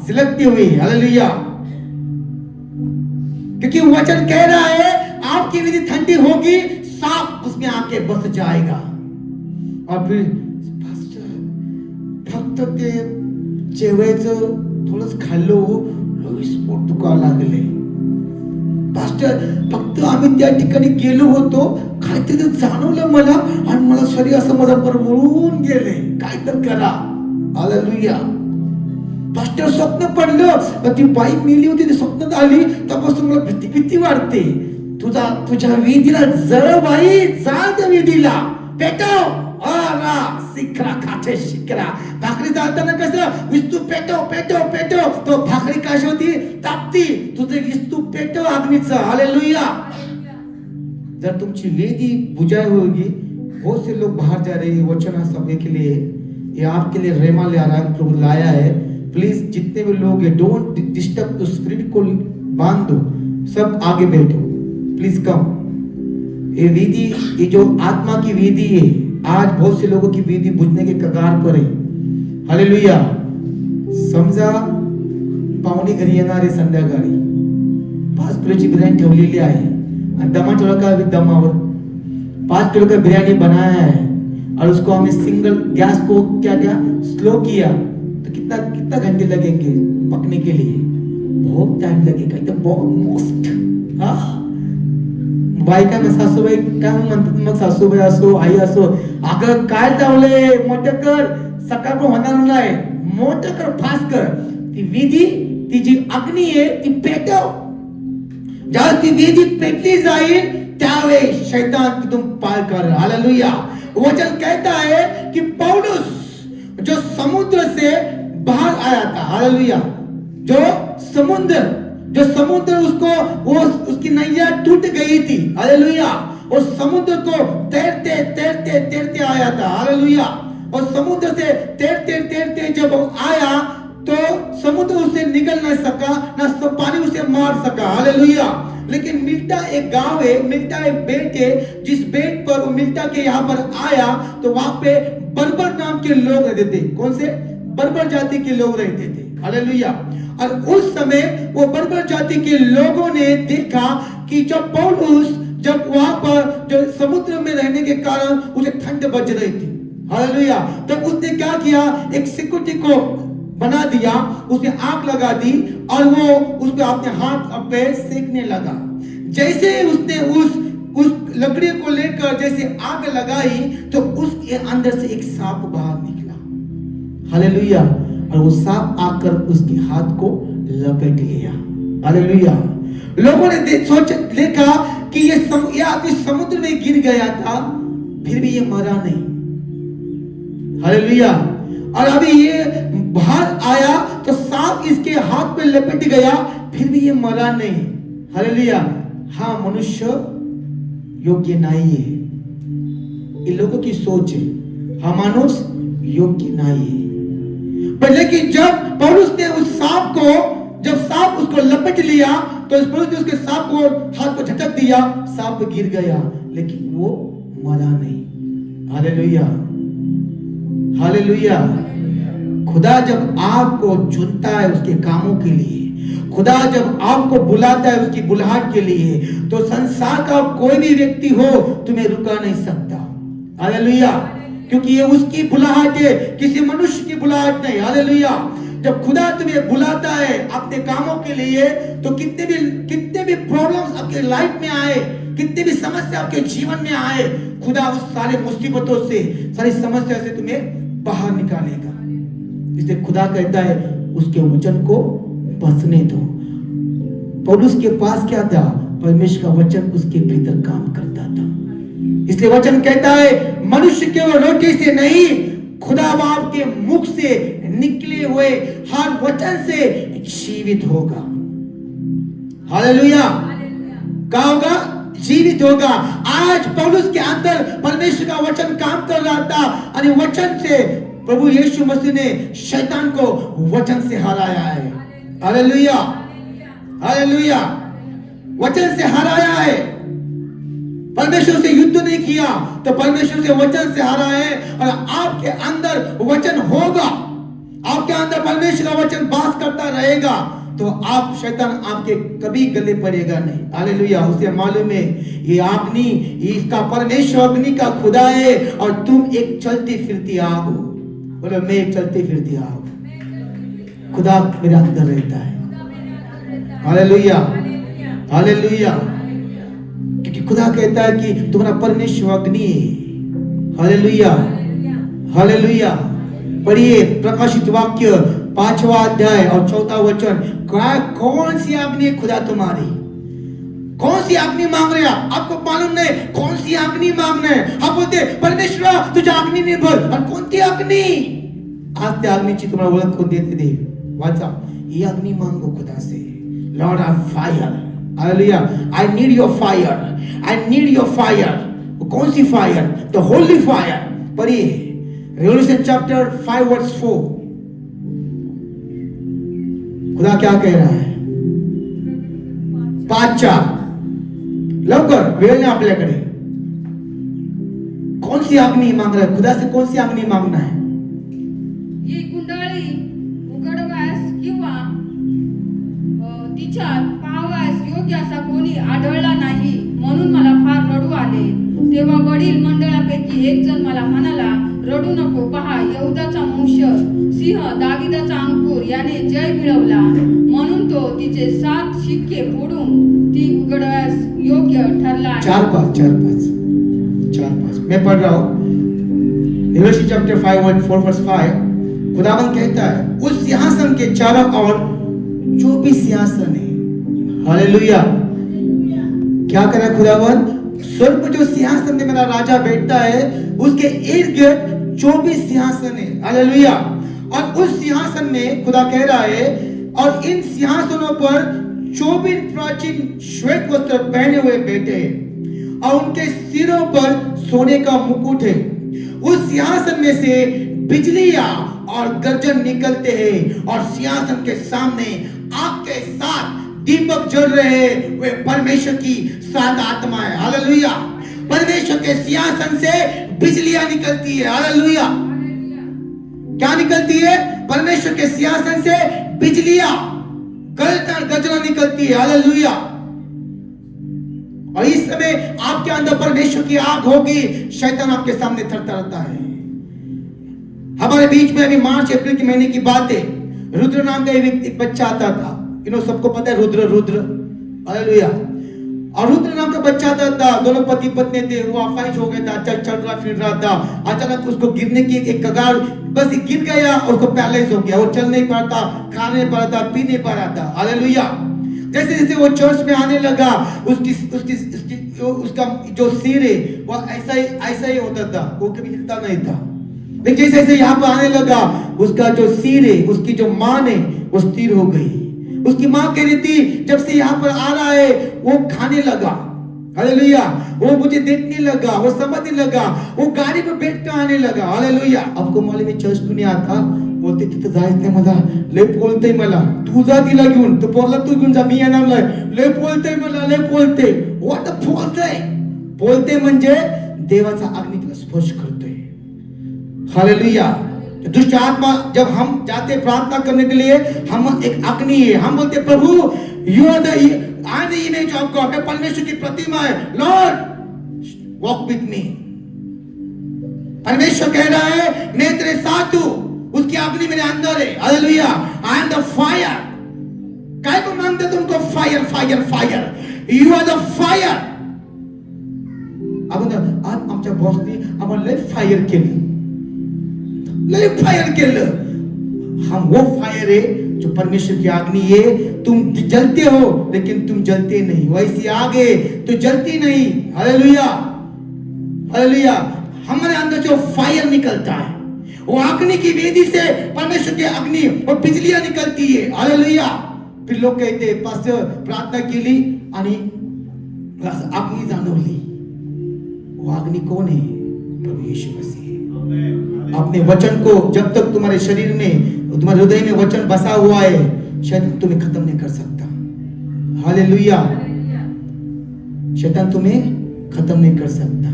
सिलकती हुई। हालेलुया। क्योंकि वचन कह रहा है आपकी विधि ठंडी होगी, सांप उसमें आके बस जाएगा। और फिर फक्त ते जेवायचं थोडंच खाल्लो, विस्फोट दुखा लागले. पास्टर फक्त आम्ही त्या ठिकाणी गेलो होतो, काहीतरी जाणवलं मला आणि मला शरीर असं माझं बरमळून गेले. काय तर करा. हालेलुया. पास्टर स्वप्न पडलं, ती बाई मेली होती, ती स्वप्नात आली, त्यापासून मला भीती वाटते. तुझ्या वेदीला जळ बाई, जा त्या वेदीला पेटव. शिखरा खाते शिखरा. भाकरी चालताना कसं विस्तू पेटव तो भाकरी कशी होती, तापती. तुझे विस्तू पेटव अग्नीचं. हालेलुया. जर तुमची वेदी बुझाई होगी, बहुत से लोग बाहर जा रहे हैं वचन सभा के लिए, ये आपके लिए रेमा ले आ रहा है, प्रभु लाया है. प्लीज जितने भी लोग हैं, डोंट डिस्टर्ब द स्पिरिट को बांध दो, सब आगे बैठो. Please come. ये वेदी, ये जो आत्मा की वेदी है, आज बहुत से लोगों की वेदी बुझने के कगार पर है. हालेलुया. समजा पाहुणे घरी येणारे संध्याकाळी 5 किलोची बिर्याणी ठेवलेली आहे आणि दमा ठेवला का दमावर 5 किलो का बिरयानी बनाया है और उसको हमने सिंगल गैस को क्या स्लो किया, तो कितना घंटे लगेंगे पकने के लिए? बहुत टाइम लगेगा. एकदम बहुत मोस्ट. बायका ना सासूबाई काय म्हणतात मग, सासूबाई असो आई असो, अगं काय लावलंय मोठं कर, सकाळ पण होणार नाही, मोठं कर, फास्ट कर. ती विधी, ती जी अग्नी आहे ती पेटव. ज्या ती विधी पेटली जाईल त्यावेळी शैतान तिथून पार कर. हालेलुया. वचन कहता है कि पौलुस जो समुद्र से बाहर आया था, हालेलुया, जो समुद्र उसकी नैया टूट गई थी. हालेलुया. और समुद्र को तैरते आया था. हालेलुया. और समुद्र से तैरते जब आया तो समुद्र उसे निकल नहीं सका, ना पानी उसे मार सका. हालेलुया. लेकिन मिल्टा एक गांव है, मिल्टा एक बेट है, जिस बेट पर वो मिल्टा के यहाँ पर आया तो वहां पे बर्बर नाम के लोग रहते थे. कौन से? बर्बर जाति के लोग रहते थे. हालेलुया. और उस समय वो बर्बर जाति के लोगों ने देखा कि जब पौलुस जब वहां पर जो समुद्र में रहने के कारण उसे ठंड बज रही थी. हालेलुया. तब उसने क्या किया, एक सिक्योरिटी को बना दिया, उसने आग लगा दी और वो उस पे अपने हाथ पे सेकने लगा. जैसे उसने उस लकड़ी को लेकर जैसे आग लगाई तो उसके अंदर से एक सांप बाहर निकला. हालेलुया. और वो सांप आकर उसके हाथ को लपेट लिया. हालेलुया. लोगों ने देखा कि ये आदमी समुद्र में गिर गया था, फिर भी ये मरा नहीं. हालेलुया. और अभी ये बाहर आया तो सांप इसके हाथ पे लपेट गया, फिर भी ये मरा नहीं. हालेलुया. हाँ, मनुष्य योग्य नहीं है, इन लोगों की सोच है. हाँ, मनुष्य योग्य नहीं है. पर लेकिन जब पौलुस ने उस सांप को, जब सांप उसको लपेट लिया तो इस पौलुस ने उसके सांप को हाथ को झटक दिया, सांप गिर गया लेकिन वो मरा नहीं. हालेलुया. हालेलुया. खुदा जब आपको चुनता है उसके कामों के लिए, खुदा जब आपको बुलाता है उसकी बुलाहट के लिए, तो संसार का कोई भी व्यक्ति हो तुम्हें रुका नहीं सकता. हालेलुया. क्योंकि ये उसकी बुलाहट है, किसी मनुष्य की बुलाहट नहीं. हालेलुया. जब खुदा तुम्हें बुलाता है अपने कामों के लिए, तो कितने भी प्रॉब्लम्स आपके लाइफ में आए, कितनी भी समस्या आपके जीवन में आए, खुदा उस सारे मुसीबतों से, सारी समस्या से तुम्हें बाहर निकालेगा. इसलिए खुदा कहता है उसके वचन को बसने दो. पौलुस के पास क्या था? परमेश्वर का वचन उसके भीतर काम करता था. इसलिए वचन कहता है मनुष्य केवल रोटी से नहीं, खुदा बाप के मुख से निकले हुए हर वचन से जीवित होगा. हालेलुया. क्या होगा? जीवित होगा. आज पौलुस के अंदर परमेश्वर का वचन काम कर रहा था और वचन से प्रभु यीशु मसीह ने शैतान को वचन से हराया है. हालेलुया. हालेलुया. वचन से हराया है. परमेश्वर से युद्ध नहीं किया तो परमेश्वर से वचन से हरा है. और आपके अंदर वचन होगा, आपके अंदर परमेश्वर का वचन वास करता रहेगा, तो आप शैतान आपके कभी गले पड़ेगा नहीं. हालेलुया. उसे मालूम है ये अग्नि, इसका परमेश्वर अग्नि का खुदा है और तुम एक चलती फिरती आग हो. बोलो, मैं एक चलती फिरती आग. खुदा मेरे अंदर रहता है. Hallelujah, hallelujah. क्योंकि खुदा कहता है कि तुम्हारा परमेश्वर अग्नि है। Hallelujah, hallelujah. पढ़िए प्रकाशित वाक्य 5वां अध्याय और 4वां वचन। कौन सी अग्नि खुदा तुम्हारी? कौन सी अग्नि मांग रहे हैं? आपको मालूम नहीं कौन सी अग्नि मांगना है। आप बोलते परमेश्वर तुझे अग्नि निर्भर, और कौन सी अग्नि? आज त्या अग्नीची तुम्हाला ओळख करून देते दे। वाचा, ही अग्नि मांगो खुदा से। Lord of fire, hallelujah. I need your fire, I need your fire. कौन C fire? The Holi fire. पढ़िए रेवल्यूशन चैप्टर 5 वर्स 4। खुदा क्या कह रहा है? 5:4 लवकर, वेळ नाही आपल्याकडे। कौन सी अग्नि मांग रहा है? खुदा से कौन सी अग्नि मांगना है? ही कुंडळी उघडवास किंवा तिच्यात पाहावयास योग्य असा कोणी आढळला नाही, म्हणून मला फार रडू आले। तेव्हा वडील मंडळापैकी एक जण मला म्हणाला, रडू नको, पहा यहूदाचा वंश सिंह दाविदाचा अंकुर याने जय मिळवला, म्हणून तो तिचे 7 शिक्के फोडून ती उघडवास योग्य ठरला। 4-5 मैं पढ़ रहा हूं। Revelation chapter 5 verse 5। खुदावन कहता है उस सिंहासन के चारों ओर 24 सिंहासन है। हालेलुया। क्या कर रहा है खुदावन? स्वर्ग में जो सिंहासन में मेरा राजा बैठता है उसके इर्द गिर्द 24 सिंहासन है। हालेलुया। और उस सिंहासन में खुदा कह रहा है, और इन सिंहासनों पर 24 प्राचीन श्वेत वस्त्र पहने हुए बैठे हैं, और उनके सिरों पर सोने का मुकुट है। उस सिंहासन में से बिजलियां और गर्जन निकलते हैं, और सिंहासन के सामने आग के साथ दीपक जल रहे हैं। वे परमेश्वर की 7 आत्माएं। हालेलुया। परमेश्वर के सिंहासन से बिजलियां निकलती है। हालेलुया। क्या निकलती है? परमेश्वर के सिंहासन से बिजलियां, गर्जना निकलती है। हालेलुया। और इस समय आपके अंदर परमेश्वर की आग होगी, शैतान आपके सामने थरथराता है। हमारे बीच में अभी मार्च अप्रैल के महीने की बात है। रुद्र नाम का एक बच्चा आता था। सबको पता है रुद्र। हालेलुया। और रुद्र नाम का बच्चा आता था। दोनों पति पत्नी थे। वो अफाइज हो गया था, चल रहा फिर रहा था। अचानक उसको गिरने की एक कगार, बस गिर गया और उसको पैरालाइज हो गया। वो चल नहीं पाता, खा नहीं पा रहा था, पी नहीं पा रहा था। हालेलुया। जैसे जैसे वो चर्च में आने लगा, उसका जो सिर है वो ऐसा ही होता था, वो कभी हिलता नहीं था। लेकिन जैसे जैसे यहाँ पर आने लगा, उसका जो सिर है, उसकी जो मां है वो स्थिर हो गई। उसकी मां कह रही थी जब से यहाँ पर आ रहा है वो खाने लगा। हालेलुया। वो मुझे देखने लगा, वो समझने लगा, वो गाड़ी पे बैठ कर आने लगा। हालेलुया। आपको मालूम है चर्च को नहीं आता, बोलते तिथं जायचंय मला, लय बोलतय मला, तू जा तिला घेऊन, तो पोरला तू घेऊन जा, मी येणार नाही, लय बोलतय मला, लय बोलते। व्हॉट बोलतय? बोलते म्हणजे देवाचा अग्नी तुला स्पर्श करतोय। हालेलुया। दुष्ट आत्मा, जब हम जाते प्रार्थना करने के लिए, हम एक अग्नि है, हम बोलते प्रभु you are the image of God, मैं परमेश्वर की प्रतिमा है, लॉर्ड वॉक विथ मी। परमेश्वर कह रहा है मैं तेरे साथ हूं, उसकी अग्नि मेरे अंदर है। Hallelujah. I am the fire. काय को मांगते तुमको? Fire fire fire. You are the fire. आज आमच्या बॉसनी आम्हाला लय फायर केली, लय फायर केलं। हम वो फायर है जो परमेश्वर की अग्नि है। तुम जलते हो लेकिन तुम जलते नहीं, वैसी आग है तो जलती नहीं। Hallelujah, hallelujah. हमारे अंदर जो फायर निकलता है, वो अग्नि की वेदी से परमेश्वर की अग्नि और बिजलियां निकलती है। हालेलुया। फिर लोग कहते हैं पास्टर प्रार्थना केली आणि अग्नि जाणवली। वो अग्नि कौन है? प्रभु यीशु मसीह। अपने वचन को, जब तक तुम्हारे शरीर में, तुम्हारे हृदय में वचन बसा हुआ है, शैतान तुम्हें खत्म नहीं कर सकता। हालेलुया। शैतान तुम्हें खत्म नहीं कर सकता।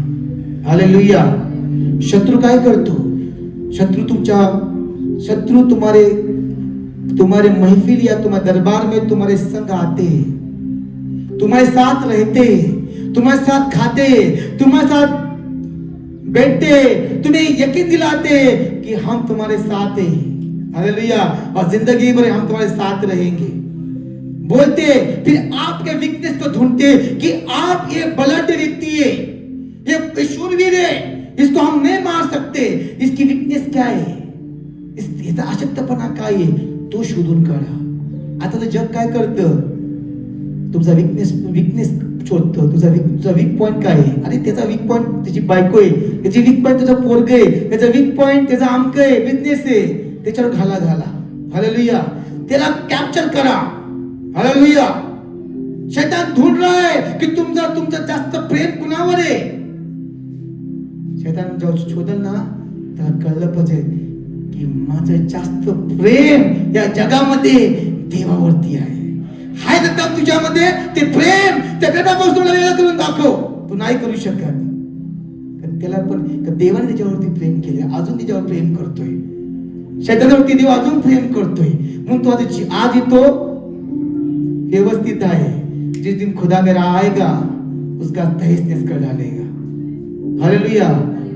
हालेलुया। शत्रु काय करतो? शत्रु तुम्हारे महफिल या तुम्हारे दरबार में तुम्हारे संग आते हैं, तुम्हारे साथ रहते हैं, तुम्हारे साथ खाते हैं, तुम्हारे साथ बैठते, तुम्हें यकीन दिलाते कि हम तुम्हारे साथ हैं। हालेलुया। और जिंदगी भर हम तुम्हारे साथ रहेंगे। बोलते हैं, फिर आपके वीकनेस को ढूंढते कि आप ये बलड व्यक्ति है, ये शूरवीर है, इसको हम नहीं मार सकते, इसकी वीकनेस क्या है, इसका अशक्तपणा काय आहे, तो शोधून काढा. आता तर जग काय करतं, तुमचा वीकनेस शोधतं. तुझा वीक पॉइंट काय आहे, अरे त्याचा वीक पॉइंट त्याची बायको आहे, त्याची वीक पॉइंट त्याचा पोरग आहे, त्याचा वीक पॉइंट त्याचा आमक आहे, बिझनेस आहे, त्याच्यावर घाला. हालेलुया. त्याला कॅप्चर करा. हालेलुया. शैतान ढूंढ रहा है की तुमचं जास्त प्रेम कुणावर आहे. शैतान जेव्हा शोधल ना, त्याला कळलं पाहिजे की माझं जास्त प्रेम या जगामध्ये देवावरती आहे. हाय ना दम तुझ्यामध्ये, ते प्रेम त्या प्रेमापासून तुला वेगळं करून दाखव. तू नाही करू शकत. त्याला पण देवाने त्याच्यावरती प्रेम केले, अजून त्याच्यावर प्रेम करतोय. शैतानावरती देव अजून प्रेम करतोय. म्हणून तो आज तो व्यवस्थित है. जिस दिन खुदा मेरा आएगा उसका तहस नहस कर डालेगा. हालेलुया.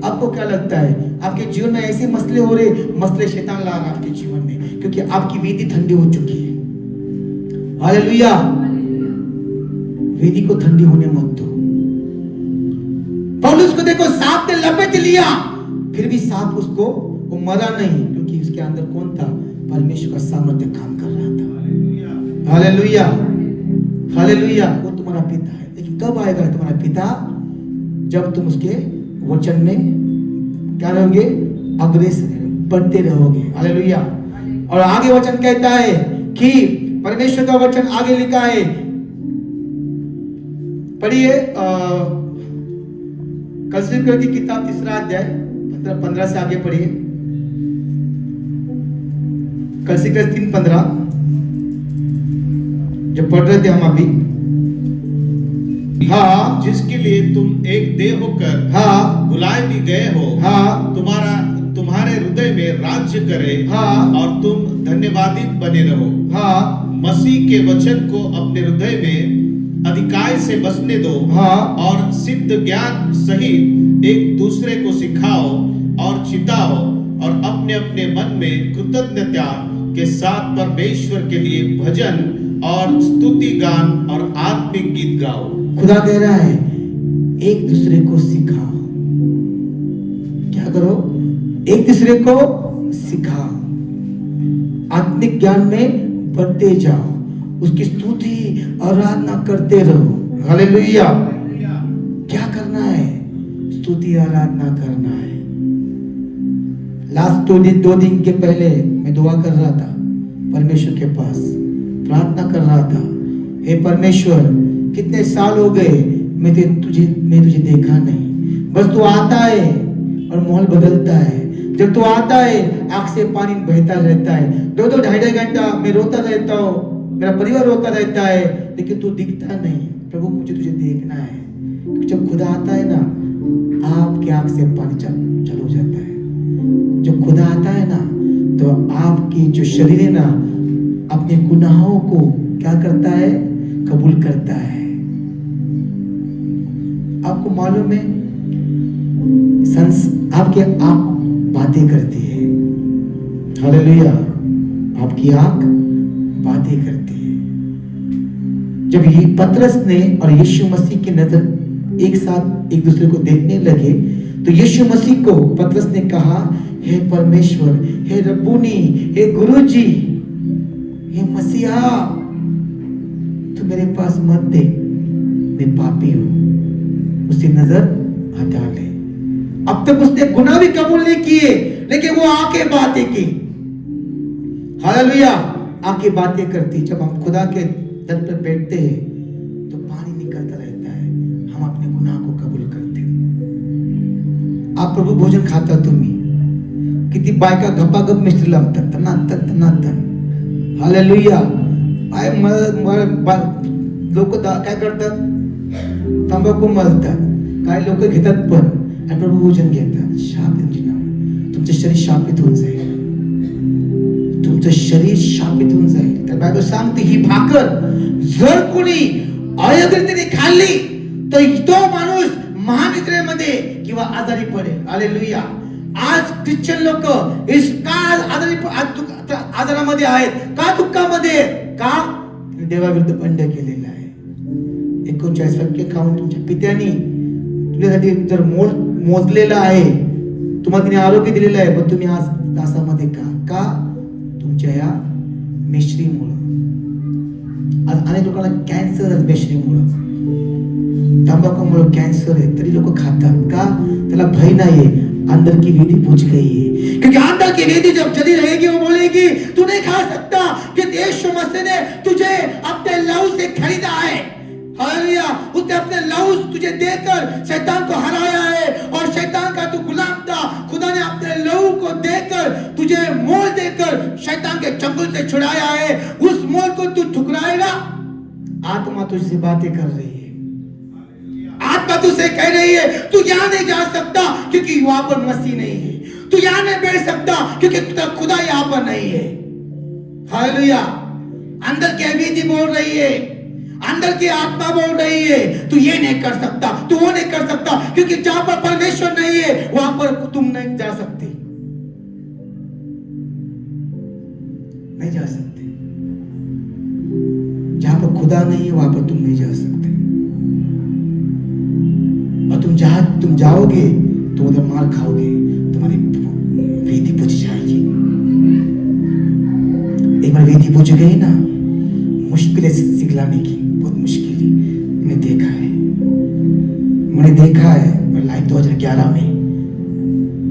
आपको क्या लगता है, आपके जीवन में ऐसे मसले हो रहे, मसले शैतान ला रहा है आपके जीवन में, क्योंकि आपकी वेदी ठंडी हो चुकी है. हालेलुया. वेदी को ठंडी होने मत दो. पौलुस को देखो, सांप ने लपेट लिया, फिर भी सांप उसको वो मरा नहीं, क्योंकि उसके अंदर कौन था, परमेश्वर का सामर्थ्य काम कर रहा था. हालेलुया. हालेलुया. वो तुम्हारा पिता है, लेकिन कब आएगा तुम्हारा पिता, जब तुम उसके वचन में क्या रहोगे, अग्रसर बढ़ते रहोगे. हालेलुया. और आगे वचन कहता है कि परमेश्वर का वचन आगे लिखा है, पढ़िए कलसीकर की किताब 3 अध्याय 15 से आगे पढ़िए. कलसीकर 3:15 जो पढ़ रहे थे हम अभी. हाँ. जिसके लिए तुम एक देह होकर हाँ बुलाए भी गए हो, हाँ तुम्हारे हृदय में राज्य करे, हाँ और तुम धन्यवादित बने रहो. हाँ मसीह के वचन को अपने हृदय में अधिकाय से बसने दो, हाँ और सिद्ध ज्ञान सहित एक दूसरे को सिखाओ और चिताओ, और अपने अपने मन में कृतज्ञता के साथ परमेश्वर के लिए भजन और स्तुति गान और आत्मिक गीत गाओ. खुदा कह रहा है, एक दूसरे को सिखाओ. क्या करो, एक दूसरे को सिखाओ, आत्मिक ज्ञान में बढ़ते जाओ, उसकी स्तुति और आराधना करते रहो. हालेलुया. क्या करना है, स्तुति आराधना करना है. लास्ट 2 दिन के पहले मैं दुआ कर रहा था, परमेश्वर के पास प्रार्थना कर रहा था, हे परमेश्वर, कितने साल हो गए मैं तुझे देखा नहीं. बस तू आता है और माहौल बदलता है. जब तू आता है, आंख से पानी बहता रहता है. 2-2 ढाई घंटा मैं रोता रहता हूँ, मेरा परिवार रोता रहता है, लेकिन तू दिखता नहीं. प्रभु, मुझे तुझे देखना है. क्योंकि जब खुदा आता है ना, आपकी आंख से पानी चालू हो जाता है. जब खुदा आता है ना, तो आपकी जो शरीर है ना, अपने गुनाहों को क्या करता है, कबूल करता है. आपको मालूम है, आपके आंख बातें करती है. हालेलुया. आपकी आंख बातें करती है. जब ये पतरस ने और यीशु मसीह की नजर एक साथ एक दूसरे को देखने लगे, तो यीशु मसीह को पतरस ने कहा, हे परमेश्वर, हे रब्बूनी, हे गुरुजी, हे मसीहा, तू मेरे पास मत दे, मैं पापी हूं. उसकी नजर हटा ले. अब तक उसने गुनाह भी कबूल नहीं किए, लेकिन वो आके बातें की. हालेलुया. आके बातें करती. जब हम खुदा के दर पर बैठते हैं, तो पानी निकलता रहता है. हम अपने गुनाह को कबूल करते. आप प्रभू भोजन खाता तुम्ही, किती बायका गप्पागप मिस्त्री लागतात, तनातन. हालेलुया. लोक काय करतात, तंबाखू मळतात, काही लोक घेतात पण, आणि प्रभू भोजन घेतात. शापित नाव, तुमचं शरीर शापित होऊन जाईल. तुमचं शरीर शापित होऊन जाईल. तर बायबल सांगते, ही भाकर जर कोणी अयोग्यतेने खाल्ली, तर तो माणूस महानिद्रेमध्ये किंवा आजारी पडेल. हालेलुया. आज ख्रिश्चन लोक इस काळ आजारामध्ये आहेत. का दुःखामध्ये? का तुम्ही देवाविरुद्ध बंड केलेला आहे. 39 खाऊन तुमच्या पित्याने तुमच्यासाठी जर मोजलेलं आहे, तुम्हाला तिने आरोग्य दिलेलं आहे, पण तुम्ही आज त्रासामध्ये का तुमच्या या मिश्रीमुळं. आज अनेक लोकांना कॅन्सर आहे मिश्रीमुळं, तंबाखूमुळे कॅन्सर है, तरी लोग खातात का? त्याला भय नहीं है, अंदर की वेदी पूछ गई है. क्योंकि अंदर की वेदी जब चली रहेगी वो बोलेगी तू नहीं खा सकता, कि यीशु मसीह ने तुझे अपने लहू से खरीदा है. हालेलुया. उसने अपने लहू तुझे देकर शैतान को हराया है, और शैतान का तू गुलाम था. खुदा ने अपने लहू को देकर तुझे मोल देकर शैतान के चंगुल से छुड़ाया है. उस मोल को तू ठुकराएगा. आत्मा तुझसे बातें कर रही है, आत्मा तुझसे कह रही है तू यहां नहीं जा सकता क्योंकि वहां पर मसीह नहीं है. तू यहां नहीं बैठ सकता क्योंकि खुदा यहां पर नहीं है. हालेलुया. अंदर की वेदी बोल रही है, अंदर की आत्मा बोल रही है तू ये नहीं कर सकता, तू वो नहीं कर सकता, क्योंकि जहां पर परमेश्वर नहीं है वहां पर तुम नहीं जा सकते, नहीं जा सकते. जहां पर खुदा नहीं है वहां पर तुम नहीं जा सकते. और तुम जाओगे तो उधर मार खाओगे, तुम्हारी वेदी बुझ जाएगी. एक बार वेदी बुझ गई ना, मुश्किल है सिखलाने की, बहुत मुश्किल है. मैंने देखा है. मैं लाइफ 2011 में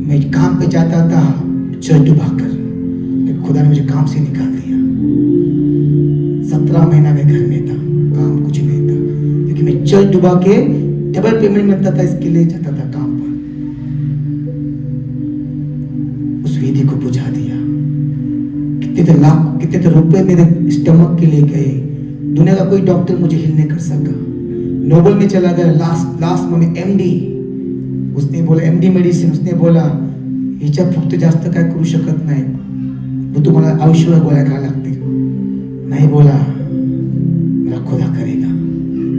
मैं काम पे जाता था चर्च डुबाकर, लेकिन खुदा ने मुझे काम से निकाल दिया. 17 महीना में घर में था, काम कुछ नहीं था, क्योंकि मैं चर्च डुबा के डबल पेमेंट मिलता था, इसके लिए जाता था काम पर. उस वेदी को बुझा दिया. कितने तो रुपए मेरे स्टमक के लिए गए. दुनिया का कोई डॉक्टर मुझे हिल नहीं कर सका. नोबल में चला गया, लास्ट में एमडी, उसने बोला एमडी मेडिसिन, उसने बोला हिच्या फक्त जास्त काय करू शकत नाही, वो तुम्हाला औषध गोळ्या खायला लागतील. नहीं बोला मेरा खुदा करेगा.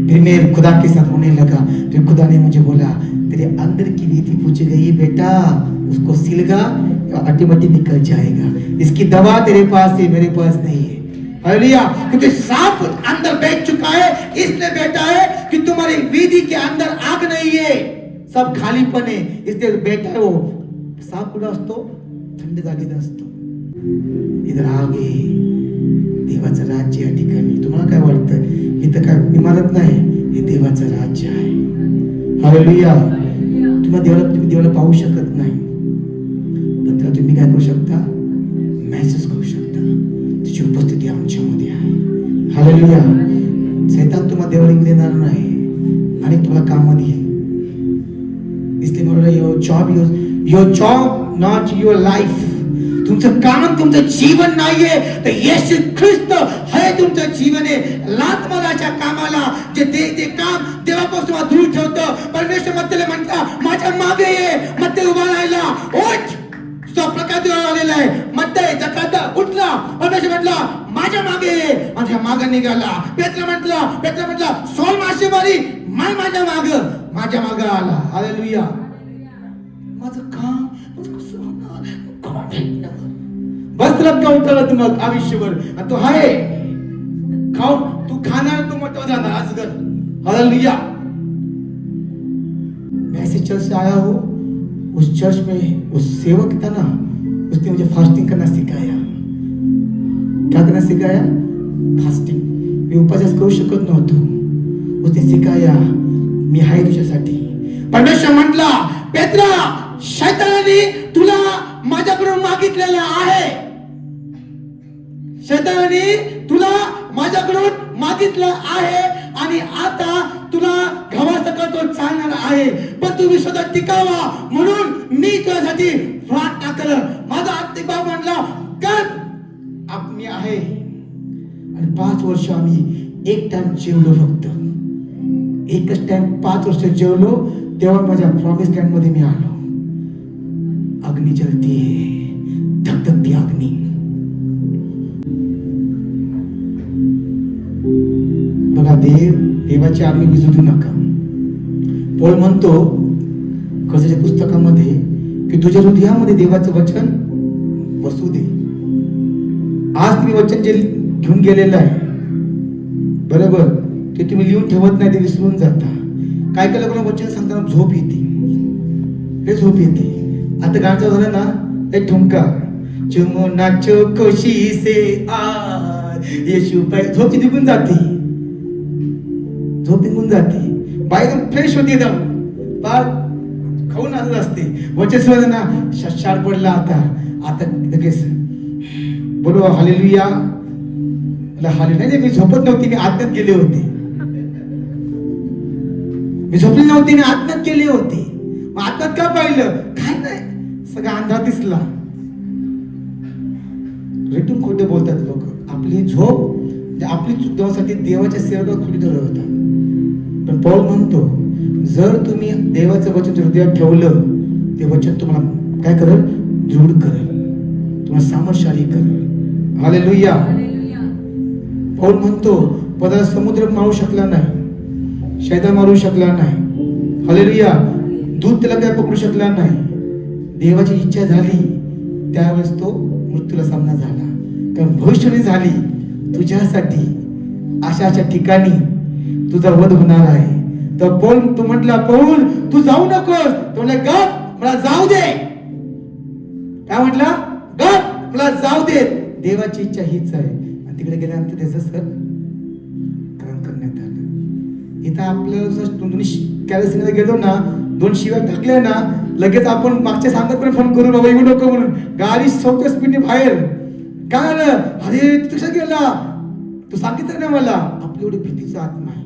फिर मैं खुदा के साथ होने लगा. फिर खुदा ने मुझे बोला तेरे अंदर की वेदी पूछ गई बेटा, उसको सिलगा ऑटोमेटिक निकल जाएगा. इसकी दवा तेरे पास है, मेरे पास नहीं है. हालेलुया. क्योंकि सांप अंदर बैठ चुका है, इसलिए बैठा है कि तुम्हारी वेदी के अंदर आग नहीं है, सब खालीपण है, इसलिए बैठा है. वो सांप कुठं असतो? थंड जागेत असतो. इधर आग आहे, देवाचं राज्य या ठिकाणी. तुम्हाला काय वाटतं? इथं काय इमारत नाही, हे देवाचं राज्य आहे. हालेलुया. तुम्ही देवाला पाहू शकत नाही, पण त्याला तुम्ही काय करू शकता? महसूस करू शकता. त्याची उपस्थिती आमच्यामध्ये आहे. हालेलुया. शैतान तुम्हाला देवाला येऊ देणार नाही आणि तुम्हाला काम देईल. इसलिए बोल रहा your job not your life. तुमचं काम तुमचं जीवन नाहीये, तर येशू ख्रिस्त हे तुमचं जीवन आहे. लातमदाच्या कामाला जे ते काम देवापासून दूर ठेवतं. परमेश्वर मत्तेला म्हटला माझ्या मागे ये. मत्ते उभा राहिला, उठ, तुझा प्रकाश आलेला आहे. मत्ते जकाता उठला. परमेश्वर म्हटला माझ्या मागे ये, माझ्या मागे निघाला. पेत्र म्हटला सोल मासेमारी माझ्या मागे आला. हालेलुया. माझं काम वस्त्र उतरलं तुम्हाला आयुष्यभर, आणि तो आहे खाऊ, तू खाणार, तू मोठा जाणार आजगर. हालेलुया. मैं ऐसे चर्च से आया हूँ, उस चर्च में उस सेवक था ना, उसने मुझे फास्टिंग करना सिखाया. क्या करना सिखाया? फास्टिंग. मी उपवास करू शकत नव्हतो, उसने सिखाया मी आहे तुझ्यासाठी. परमेश्वर म्हटला पेत्रा, शैतानाने तुला माझ्याकडून मागितलेलं आहे. शैतानाने तुला माझ्याकडून मागितलं आहे, आणि आता तुला घावासकट तो चालणार आहे, पण तू विश्वासात टिकावा म्हणून मी तुझ्यासाठी वाट टाकलं. माझा आत्मिक भाव म्हणला कर, मी आहे. आणि 5 वर्ष आम्ही एक टाइम जेवलो, फक्त एकच टाइम 5 वर्ष जेवलो. तेव्हा माझ्या प्रॉमिस लँड मध्ये मी आलो. अग्नि जलती है, धगधगती अग्नि. बघा, देवाची अग्नी विझू देऊ नका. पौल म्हणतो कशाच्या पुस्तकामध्ये की तुझ्या हृदयामध्ये देवाचं वचन बसू दे. आज तुम्ही वचन जे घेऊन गेलेलं आहे, बरोबर, ते तुम्ही लिहून ठेवत नाही, ते विसरून जाता. काय काय लोकांना वचन सांगताना झोप येते, ते झोप येते. आता गाणं झालं ना, एक ठुमका चुमो नाचो खुशी से आज येशू पाय, झोप निघून जाते, झोप निघून जाते. बाय एकदम फ्रेश होते, एकदम पार खाऊन आलेलं असते. वचन सुद्धा ना शार पडला. आता लगेच बोलो हालेलुया. नाही, मी झोपत नव्हती, मी आत्म्यात गेले होते. मी झोपली नव्हती, मी आत्म्यात गेले होते. मग आत्म्यात का पाहिलं? काय नाही, सगळा अंधार दिसला. रेटून खोटे बोलतात लोक. आपली झोप आपली चूक देवासाठी देवाच्या सेवकात खोटी ठरवतात. पण पौल म्हणतो, जर तुम्ही देवाचं वचन हृदयात ठेवलं, ते वचन तुम्हाला काय करेल? दृढ करेल, तुम्हाला सामर्थ्यशाली करेल. हालेलुया. पौल म्हणतो, पदाला समुद्र मारू शकला नाही, शैतान मारू शकला नाही. हालेलुया. दूध त्याला काय पकडू शकला नाही. देवाची इच्छा झाली त्यावेळेस तो मृत्यूला सामना झाला. कारण भविष्यवाणी झाली, तुझ्यासाठी अशा ठिकाणी तुझा वध होणार आहे. तर पौल तू म्हटला, पौल तू जाऊ नकोस. तो म्हटला, गप, मला जाऊ दे. काय म्हटला? गप, मला जाऊ दे. देवाची इच्छा हीच आहे. आणि तिकडे गेल्यानंतर त्याचं स्मरण करण्यात आलं. इथं आपलं कॅरेसिनला गेलो ना, 2 शिव्या टाकल्या ना, लगेच आपण मागच्या सांगत पण फोन करू, बाबा येऊ नको म्हणून. गाडी 100 स्पीडने बाहेर. काय आलं? अरे तू कसा गेला? तू सांगितलं ना मला. आपली एवढी भीतीचा आत्मा आहे.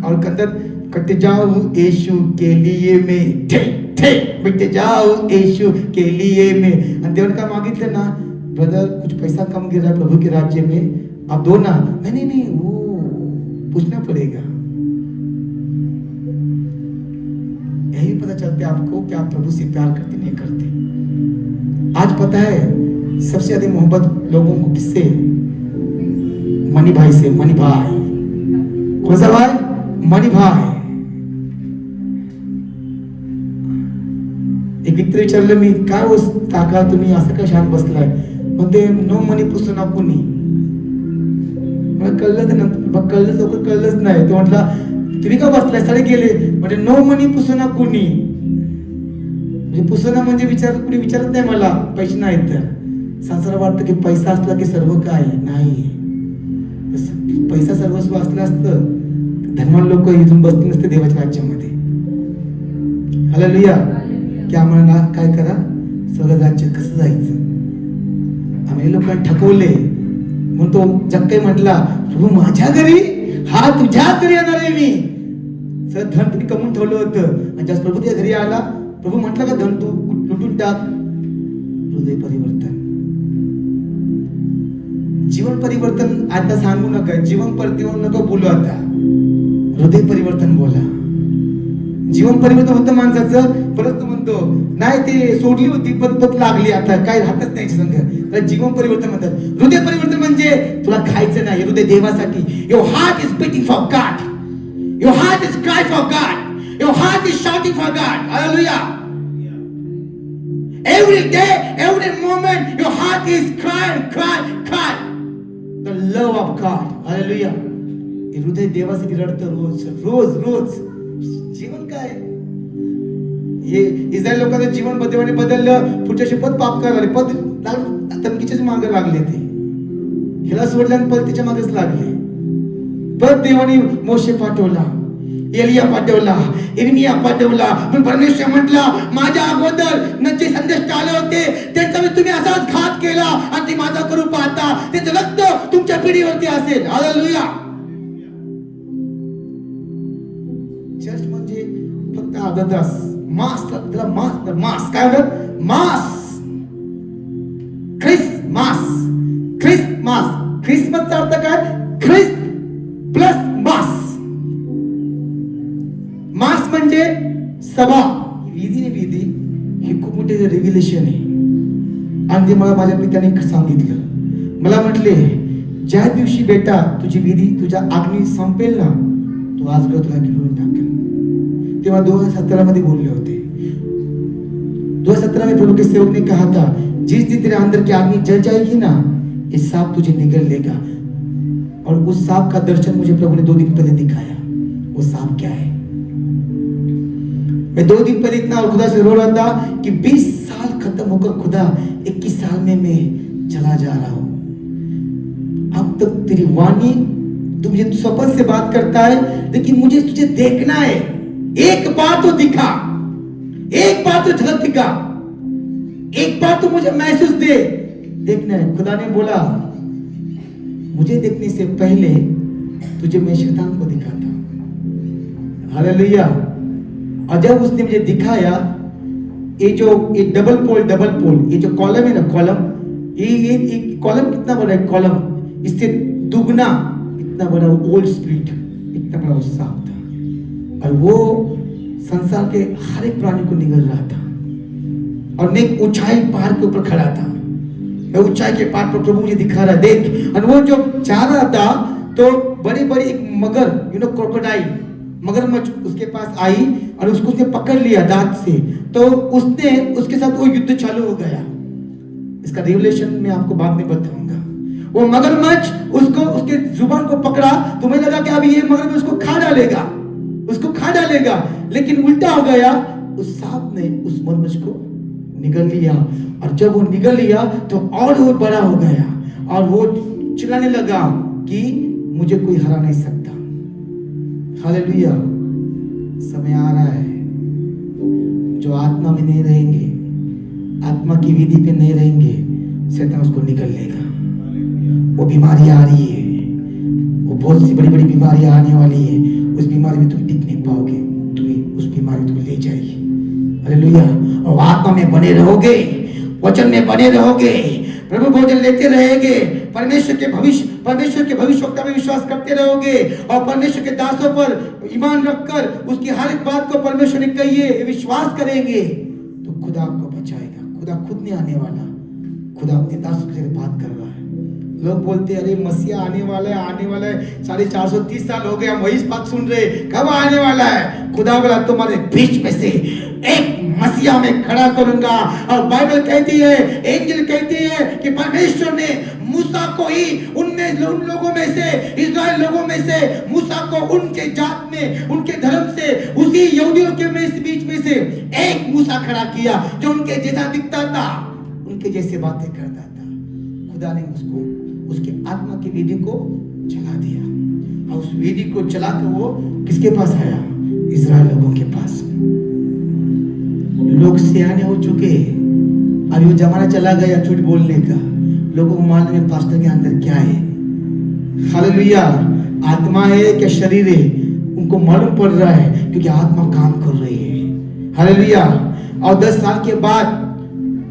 और कहतात, कटे जाओ यीशु के लिए मैं, मिट जाओ यीशु के लिए मैं. आणि देवाने काय मागितलं ना, ब्रदर कुछ पैसा कम गिर रहा है प्रभु के राज्य में, आप दो ना. नहीं, वो पूछना पड़ेगा. यही पता चलता है आपको कि आप प्रभु से प्यार करते नहीं करते. आज पता है सबसे ज्यादा मोहब्बत लोगों को किससे? मनी भाई से. मनी भाई, कौन सा भाई? मनी भाई. एक व्यक्ती विचारलं मी, काय हो काका तुम्ही असं काय शांत बसलाय? म्हणते, नो मनी पुसना कुणी. मला कळलंच लवकर कळलंच नाही. तो म्हटला, तुम्ही का बसलाय? साडे गेले. म्हणजे नो मनी पुसना कुणी. म्हणजे पुसना म्हणजे कुणी विचारत नाही मला, पैसे नाहीत तर. संसार वाटतं की पैसा असला की सर्व काय. नाही, पैसा सर्वस्व असलं असतं धर्माळ लोक इथून बसले नसते देवाच्या राज्यामध्ये. हालेलुया. की आम्हाला काय करा, सगळं राज्य कसं जायचं. आम्ही लोकांना ठकवले म्हणून तो जक्कई म्हटला, प्रभू माझ्या घरी, हा तुझ्या घरी येणार आहे मी. सर धन तुम्ही कमवून ठेवलं होतं, आणि ज्या प्रभू तुझ्या घरी आला, प्रभू म्हटलं का धन तू लुटून टाक. हृदय परिवर्तन, जीवन परिवर्तन आता सांगू नका, जीवन परिवर्तन नका बोलू. आता हृदय परिवर्तन बोला. जीवन परिवर्तन होतं माणसाचं, परत तो म्हणतो नाही ते सोडली होती पद्धत लागली, आता काय राहतच नाही संघ. तर जीवन परिवर्तन म्हणतात. हृदय परिवर्तन म्हणजे तुला खायचं नाही, हृदय देवासाठी. Your heart is beating for God, your heart is cry for God, your heart is shouting for God. Hallelujah. Every day, every moment, your heart is cry. The love of God. Hallelujah. हृदय देवासाठी रडतं रोज. जीवन काय? हे इस्रायल लोकांचं जीवन देवाने बदललं. पुढच्या शपथ पाप करायला पद धमकीच्याच मागे लागले. ते हिला सोडल्या आणि पलतीच्या मागेच लागले. परत देवाने मोशे पाठवला, एलिया पाठवला, इर्मिया पाठवला. पण परमेश्वर म्हटला, माझ्या अगोदर जे संदेश आले होते त्यांचा तुम्ही असाच घात केला आणि ते माझा करू पाहता. त्याचं रक्त तुमच्या पिढीवरती असेल. हालेलुया. चर्च म्हणजे फक्त अर्धा तास मास, त्याला मास काय म्हणतात? मास. ख्रिसमसचा अर्थ काय? ख्रिस्त प्लस मास. मास म्हणजे सभा, विधी हे खूप मोठे रिव्हिलेशन आहे. आणि ते मला माझ्या पित्याने सांगितलं. मला म्हटले, ज्या दिवशी बेटा तुझी विधी, तुझ्या अग्नी संपेल ना, तो आज तुला घेऊन टाकेल. तेव्हा 2017 मध्ये बोलले होते. 2017 में प्रभु के सेवक ने कहा था, जिस दिन तेरे अंदर की आदमी जल जाएगी ना, ये सांप तुझे निगल लेगा. और उस सांप का दर्शन मुझे प्रभु ने 2 दिन पहले दिखाया। वो सांप क्या है? मैं 2 दिन पहले इतना खुदा से रो रहा था कि 20 साल खत्म होकर खुदा 21 साल में मैं चला जा रहा हूं। अब तक तेरी वाणी, तू मुझे स्वप्न से बात करता है, लेकिन मुझे तुझे देखना है। एक बार तो दिखा, एक बार तो झलक दिखा, एक बार तो मुझे महसूस दे, देखना है। खुदा ने बोला, मुझे देखने से पहले तुझे मैं शैतान को दिखाता। हालेलुया। और जब उसने मुझे दिखाया, ये डबल पोल, ये जो कॉलम है ना, कॉलम, ये कॉलम कितना बड़ा है? कॉलम इससे दुगना इतना बड़ा ओल्ड स्पिरिट, इतना बड़ा वो सांप था। और वो संसार के हर एक प्राणी को निगल रहा था। और मैं एक ऊंचाई पहाड़ के ऊपर खड़ा था। मैं ऊंचाई के पहाड़ पर प्रभु मुझे दिखा रहा, देख। और वो जो जा रहा था, तो बड़ी बड़ी एक मगर, क्रोकोडाइल, मगरमच्छ उसके पास आई और उसने पकड़ लिया दांत से। तो उसने उसके साथ वो युद्ध चालू हो गया। इसका रिवलेशन मैं आपको बाद में बताऊंगा। वो मगरमच्छ उसके जुबान को पकड़ा, तो मुझे लगा कि अभी ये मगरमच्छ उसको खा डालेगा, लेकिन उल्टा हो गया। उस सांप ने उस मगरमच्छ को निगल लिया। और जब वो निगल लिया तो और वो बड़ा हो गया, और वो चिल्लाने लगा कि मुझे कोई हरा नहीं सकता। हालेलुया। समय आ रहा है, जो आत्मा में नहीं रहेंगे, आत्मा की विधि पे नहीं रहेंगे, शैतान उसको निगल लेगा। वो बीमारी आ रही है, वो बहुत सी बड़ी बड़ी बीमारियां आने वाली है। उस बीमारी में तुम टिक नहीं पाओगे, तुम्हें उस बीमारी तुम्हें ले जाएगी। हालेलुया। और आत्मा में बने रहोगे, वचन में बने रहोगे, प्रभु भोजन लेते रहेंगे, परमेश्वर के भविष्यवक्ता में विश्वास करते रहोगे, और परमेश्वर के दासों पर ईमान रखकर उसकी हर एक बात को परमेश्वर ने कही है विश्वास करेंगे, तो खुदा आपको बचाएगा। खुदा खुद नहीं आने वाला, खुदा अपने दासों से बात कर रहा है। लोग बोलते हैं, अरे मसीहा आने वाला है, 430 साल हो गए, हम वही बात सुन रहे, कब आने वाला है? खुदा बोला, तुम्हारे बीच में से एक मसीहा में खड़ा करूंगा। और बाइबल कहती है, एंजल कहती है कि परमेश्वर ने मूसा को ही उन लोगों में से, इस्राएल लोगों में से, मूसा को उनके जात में, उनके धर्म से, उसी यहूदियों के बीच में से एक मूसा खड़ा किया, जो उनके जैसा दिखता था, उनके जैसे बातें करता था। खुदा ने उसको उसके आत्मा की विधि को चला दिया, और उस विधि को चलाकर वो किसके पास आया? इस्राएल लोगों के पास। लोग सियाने हो चुके, अभी वो जमाना चला गया झूठ बोलने का। लोगों को मालूम है पास्टर के अंदर क्या है। हालेलुया। आत्मा है क्या शरीर है, उनको मालूम पड़ रहा है, क्योंकि आत्मा काम कर रही है। हालेलुया। और 10 साल के बाद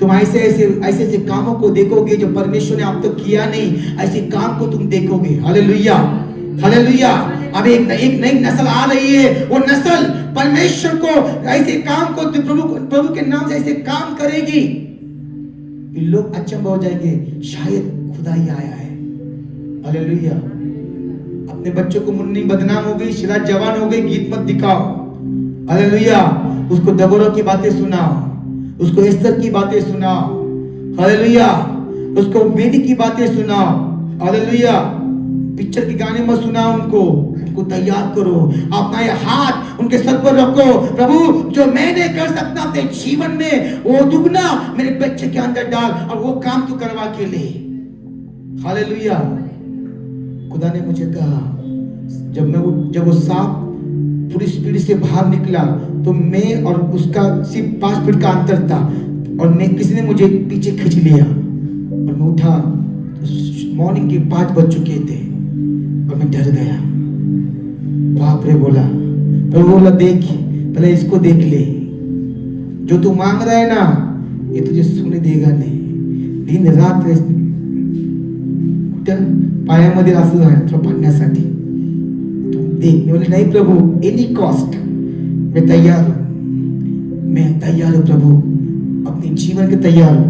तुम ऐसे कामों को देखोगे जो परमेश्वर ने आप तक किया नहीं, ऐसे काम को तुम देखोगे। Hallelujah, hallelujah. अब एक नई नस्ल आ रही है, वो नस्ल परमेश्वर को ऐसे काम को, प्रभु के नाम से ऐसे काम करेगी, लोग अचंभव हो जाएंगे, शायद खुदा ही आया है। हालेलुया। अपने बच्चों को मुन्नी बदनाम हो गई, शिरा जवान हो गई, गीत मत दिखाओ। हालेलुया। उसको दबोरा की बातें सुनाओ, उसको एस्तर की बातें सुनाओ। हालेलुया। उसको मेडी की बातें सुनाओ। हालेलुया। पिक्चर के गाने मत सुनाओ, उनको तैयार करो। अपना ये हाथ उनके सर पर रखो, प्रभु जो मैं नहीं कर सकता अपने जीवन में, वो दुगना मेरे बच्चे के अंदर डाल, और वो काम तू करवा के ले। हालेलुया। खुदा ने मुझे कहा, जब वो सांप पूरी स्पीड से बाहर निकला, तो मैं और उसका सिर्फ 5 फीट का अंतर था, और किसी ने मुझे पीछे खींच लिया, और मैं उठा, मॉर्निंग के 5 बज चुके थे, और मैं डर गया। बाप रे बोला, तो बोला देख, पहले इसको देख ले, जो तू मांग रहा है ना, ये तुझे सुने देगा नहीं। दिन रात पायामध्ये असं आहे पाडण्यासाठी तू देख। मैं बोले नहीं प्रभु, एनी कॉस्ट मैं तैयार हूं प्रभु, अपने जीवन के तैयार हूं,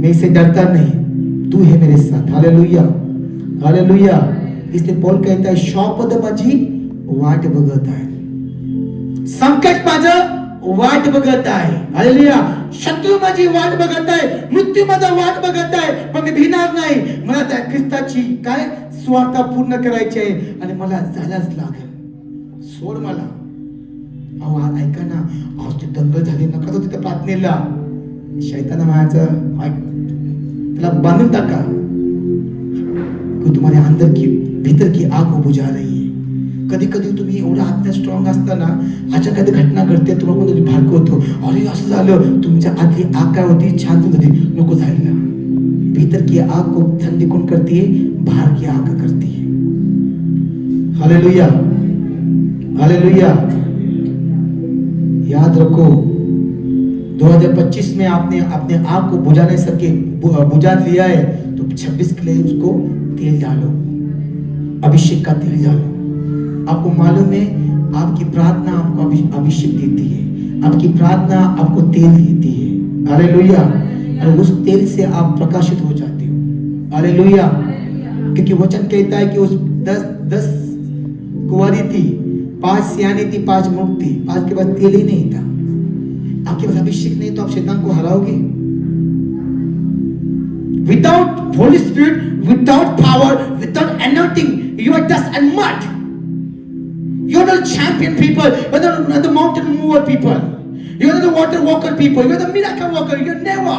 मैं इसे डरता नहीं, तू है मेरे साथ। Hallelujah, hallelujah. इसलिए पौल कहता है, शॉपद माझी वाट बघत आहे, संकट माझं वाट बघत आहे. हालेलुया. शत्रू माझी वाट बघत आहे, मृत्यू माझा वाट बघत आहे, पण मी भिणार नाही. मला त्या ख्रिस्ताची काय स्वार्थ पूर्ण करायची आहे आणि मला जायलाच लागेल. सोड मला. अहो ऐका ना, आज ते दंगल झाली नका तो तिथे प्रार्थनेला. शैताना म्हणायचं त्याला बांधून टाका, तुम्हारे अंदर की भीतर की आग वो बुझा रही है. कधी कधी तुम्ही एवढा आत्मा स्ट्रॉंग असताना अशा काही घटना घडते, तुम्हाला कोणतरी भाडकवतो, अरे असं झालं, तुमच्या आतली आग काय होती, छान होती, नको जायला. भीतर की आग को ठंडी कौन करती है? बाहर की आग करती है. Hallelujah, hallelujah. याद रखो, 2025 में आपने अपने आग को बुझा नहीं सके, बुझा लिया है, तो 26 के लिए उसको तेल डालो, अभिषेक का तेल डालो. आपको मालूम है, आपकी प्रार्थना आपको अभिषेक देती है, आपकी प्रार्थना आपको तेल देती है. हालेलुया. और उस तेल से आप प्रकाशित हो जाते हो. हालेलुया. क्योंकि वचन कहता है कि उस 10 कुंवारी थी, 5 सियानी थी, 5 मूर्ख थी, 5 के पास तेल ही नहीं था. आपके पास अभिषेक नहीं तो आप शैतान को हराओगे. Without Holy Spirit, without power, without anointing, you are dust and mud. You are not champion people, you are not the mountain mover people, you are not the water walker people, you are the miracle worker. You never,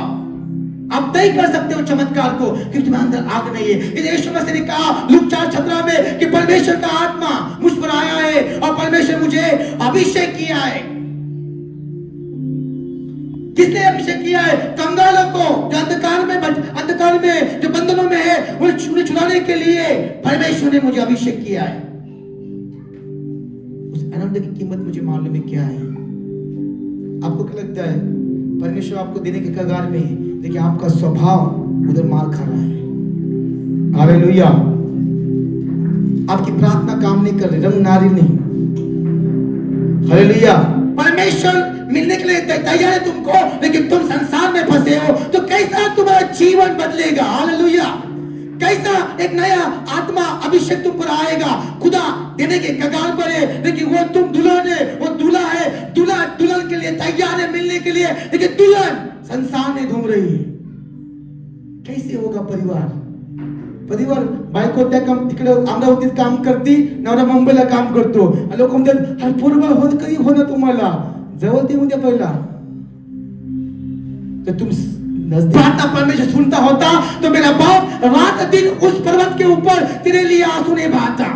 आप नहीं कर सकते हो चमत्कार को क्योंकि तुम्हारे अंदर आग नहीं है. इसलिए यीशु मसीह ने कहा लूक 4:17 में कि परमेश्वर का आत्मा मुझ पर आया है और परमेश्वर मुझे अभिषेक किया है. किसने अभिषेक किया है? कंगालों को, जो अंधकार में जो बंधनों में है, उन्हें छुड़ाने के लिए परमेश्वर ने मुझे अभिषेक किया है. उस आनंद की कीमत मुझे मालूम है क्या है. आपको क्या लगता है? परमेश्वर आपको देने के कगार में है, लेकिन आपका स्वभाव उधर मार खा रहा है. हालेलुया. आपकी प्रार्थना काम नहीं कर रही, रंग नारी नहीं. हालेलुया. परमेश्वर मिलने के लिए तैयार है तुमको, लेकिन तुम संसार में फंसे हो, तो कैसा तुम्हारा जीवन बदलेगा? हालेलुया. कैसा एक नया आत्मा अभिषेक तुम पर आएगा. खुदा देने के कगार पर है, लेकिन वो तुम दुल्हन है, वो दूल्हा है. दूल्हा दुल्हन के लिए तैयार है मिलने के लिए, लेकिन दुल्हन संसार में घूम रही है. कैसे होगा परिवार? बायको त्या तिकडे अमरावतीत काम करती, नवरा मुंबईला काम करतो. लोक म्हणतात पूर्व कधी होणार तुम्हाला, जवळ देऊन द्या पहिला. तो तुम प्रार्थना परमेश्वर सुनता होता तो मेरा बाप रात दिन उस पर्वत के ऊपर तेरे लिए आंसू नहीं बहाता.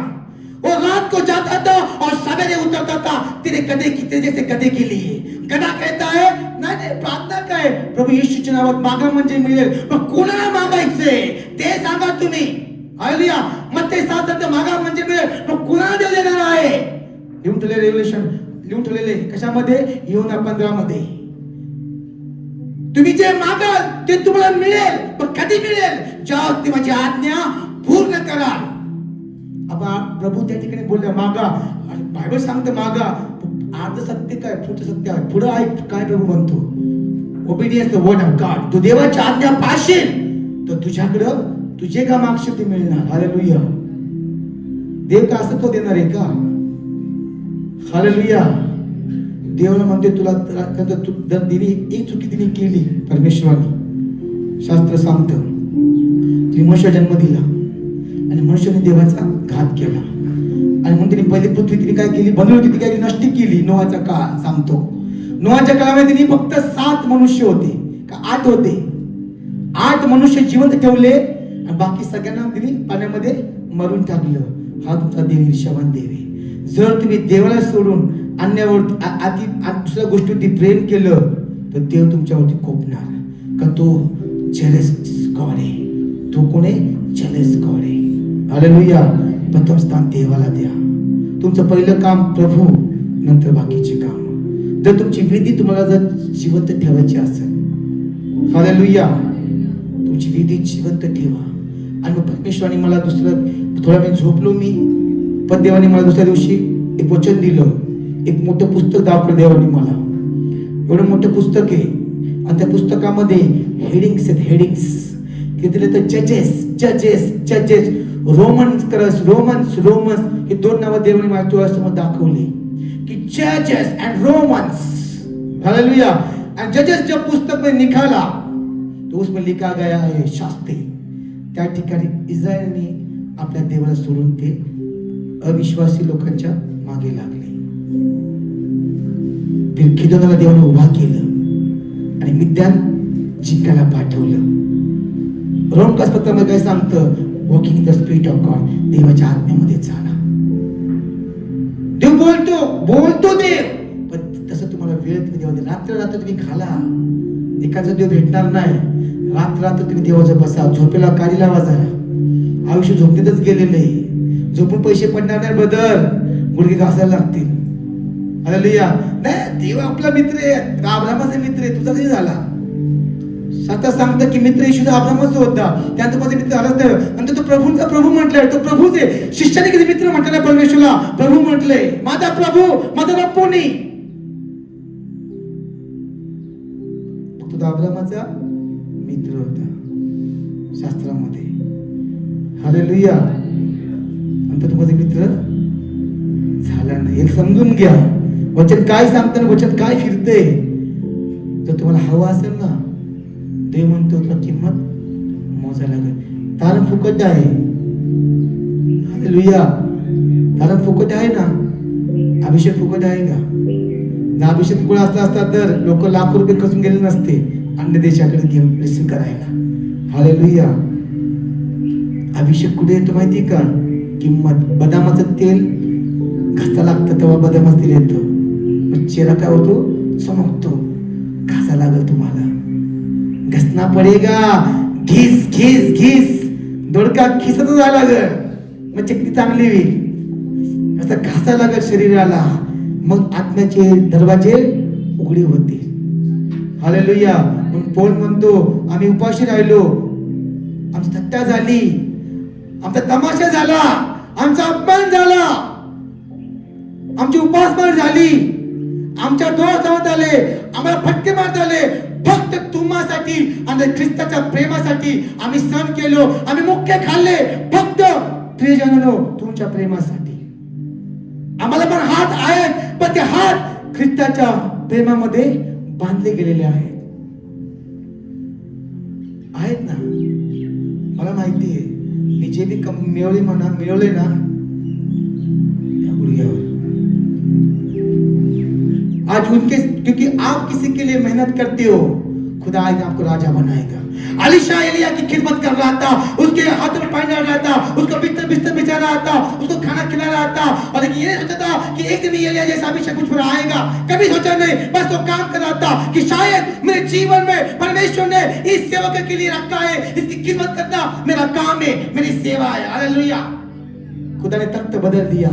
वो रात को जाता था और सवेरे उतरता था तेरे गधे की, तेरे जैसे गधे के लिए. गधा कहता है नाही प्रार्थना काय, प्रभू येशूच्या नावात मागा म्हणजे मिळेल. पण कोणाला मागायचे ते सांगा तुम्ही. हालेलुया. मत्ते 7 मागा म्हणजे मिळेल, पण कोणाला देव देणार आहे? लिहून ठेवले रेव्हलेशन, लिहून ठेवलेले कशामध्ये? योना 15 मध्ये. तुम्ही जे मागाल ते तुम्हाला मिळेल, पण कधी मिळेल? जेव्हा तुम्ही माझी आज्ञा पूर्ण कराल. आपण प्रभू त्या ठिकाणी बोलले मागा, बायबल सांगते मागा. अर्ध सत्य काय, पुढचं सत्य आहे. पुढे ऐक काय प्रभू म्हणतो. ओबीडियन्स द वर्ड ऑफ गॉड. तू देवाची आज्ञा पाळशील तर तुझ्याकडं तुझे का मागशील ते मिळणार. हालेलुया. देव का असं तो देणार आहे का? हालेलुया. देवाला म्हणते तुला तू जर दिली एक चुकी तिने केली परमेश्वराने, शास्त्र सांगतं तिने मनुष्य जन्म दिला आणि मनुष्याने देवाचा घात केला. आणि म्हणून तिने पहिली पृथ्वी तिने काय केली? बनवली होती, ती काय नष्ट केली. नोहाचा काळ सांगतो. नोहाच्या काळामध्ये तिने फक्त 7 मनुष्य होते का 8 होते. 8 मनुष्य जिवंत ठेवले आणि बाकी सगळ्यांना तिने पाण्यामध्ये मरून टाकलं. हा तुमचा देव ईर्ष्यावान देव आहे. जर तुम्ही देवाला सोडून अन्यावर दुसऱ्या गोष्टीवरती प्रेम केलं तर देव तुमच्यावरती कोपणार. का तो जेलस गॉड आहे. तो कोण आहे? जेलस गॉड आहे. हालेलुया. प्रथम स्थान देवाला द्या. तुमचं पहिलं काम प्रभू, नंतर बाकीचे काम. जर तुमची विधी तुम्हाला जर जिवंत ठेवायची असेल, हालेलुया, तुमची विधी जिवंत ठेवा. आणि मग परमेश्वराने मला थोडा वेळ झोपलो मी, पण देवाने मला दुसऱ्या दिवशी एक वचन दिलं. एक मोठं पुस्तक दाखवलं देवाने मला. एवढं मोठं पुस्तक आहे आणि त्या पुस्तकामध्ये हेडिंग्स आहेत. हेडिंग्स किती तर जजेस, रोमन्स हे 2 नावं देवाने मला तुझ्यासमोर दाखवले की जजेस अँड रोमन्स. हालेलुया। और जजेस जब पुस्तक में निकाला तो उसमें लिखा गया है शास्त्री, त्या ठिकाणी इस्रायलने आपल्या देवाला सोडून ते अविश्वासी लोकांच्या मागे लागले. फिर गिदोनाला देवाने उभा केलं आणि मिद्यान जिंकायला पाठवलं. रोमकासपत्रामध्ये काय सांगतं, walking in the spirit of God, देवाच्या आत्म्यामध्ये चाला. देव बोलतो देव, पण तसं तुम्हाला वेळ तुम्ही देवा, रात्र तुम्ही खाला, एकाचा देव भेटणार नाही. रात्र तुम्ही देवाचं बसा, झोपेला काढी लावा जरा. आयुष्य झोपण्यातच गेलेलं आहे, झोपून पैसे पडणार नाही ब्रदर, गुडघे घासायला लागतील. हालेलुया. नाही, देव आपला मित्र आहे, अब्राहमाचा मित्र आहे, तुझा कधी झाला? शास्त्र सांगतं की मित्र येशूचा अब्राहमच होता, त्यानंतर माझा मित्र झालाच नाही. नंतर तो प्रभूंचा प्रभू म्हटलाय, तो प्रभूच आहे. शिष्याने कधी मित्र म्हटलं परमेश्वरला, प्रभू म्हटले, माझा प्रभू, माझा रब्बोनी. तो अब्राहमाचा मित्र होता शास्त्रामध्ये. हालेलुया. नंतर तो माझा मित्र झाला नाही. एक समजून घ्या, वचन काय सांगताना वचन काय फिरते. जर तुम्हाला हवा असेल ना, देव म्हणतो तुला किंमत मोजायला लागेल. तारण फुकट आहे. हालेलुया. तारण फुकट आहे ना, अभिषेक फुकट आहे का? ना अभिषेक फुकट असला असता तर लोक लाखो रुपये खर्चून गेले नसते अन्य देशाकडे घेऊन रिसीव करायला. हालेलुया. अभिषेक कुठे येतो माहिती का? किंमत. बदामाचं तेल घासा लागतं तेव्हा बदामाचं तेल येतं, चेहरा काय होतो? चमकतो. घासा लागल तुम्हाला, घसना पडेगा. घिस घिस घिस, दोडका खिसत जायला लागल, मग चटणी चांगली होईल. असं घासा लागल शरीराला, मग आत्म्याचे दरवाजे उघडे होतील. हालेलुया. मग पौल म्हणतो, आम्ही उपाशी राहिलो, आमची थट्टा झाली, आमचा तमाशा झाला, आमचा अपमान झाला, आमची उपासमार झाली, आमच्या डोळ्यात जाऊन आले, आम्हाला फटके मारत आले, फक्त तुम्हासाठी आणि ख्रिस्ताच्या प्रेमासाठी आम्ही सहन केलो, आम्ही मुख्य खाल्ले, फक्त प्रियजनांनो तुमच्या प्रेमासाठी. आम्हाला पण हात आहेत, पण ते हात ख्रिस्ताच्या प्रेमामध्ये बांधले गेलेले आहेत ना. मला माहिती आहे, मी जे भी मिळवले ना गुडघ्यावर, आज उनके, क्योंकि आप किसी के लिए मेहनत करते हो, खुदा आज आपको राजा बनाएगा. अलीशा एलिया की खिदमत कर रहा था, उसके हाथ में पानी डाल रहा था, उसको बिस्तर बिछा रहा था, उसको खाना खिला रहा था, और ये सोचा था कि एक दिन एलिया जैसा अभिषेक मुझ पर आएगा. कभी सोचा नहीं, बस वो काम कर रहा था कि शायद मेरे जीवन में परमेश्वर ने इस सेवक के लिए रखा है, इसकी खिदमत करना मेरा काम है, मेरी सेवा है. हालेलुया. खुदा ने तख्त बदल दिया,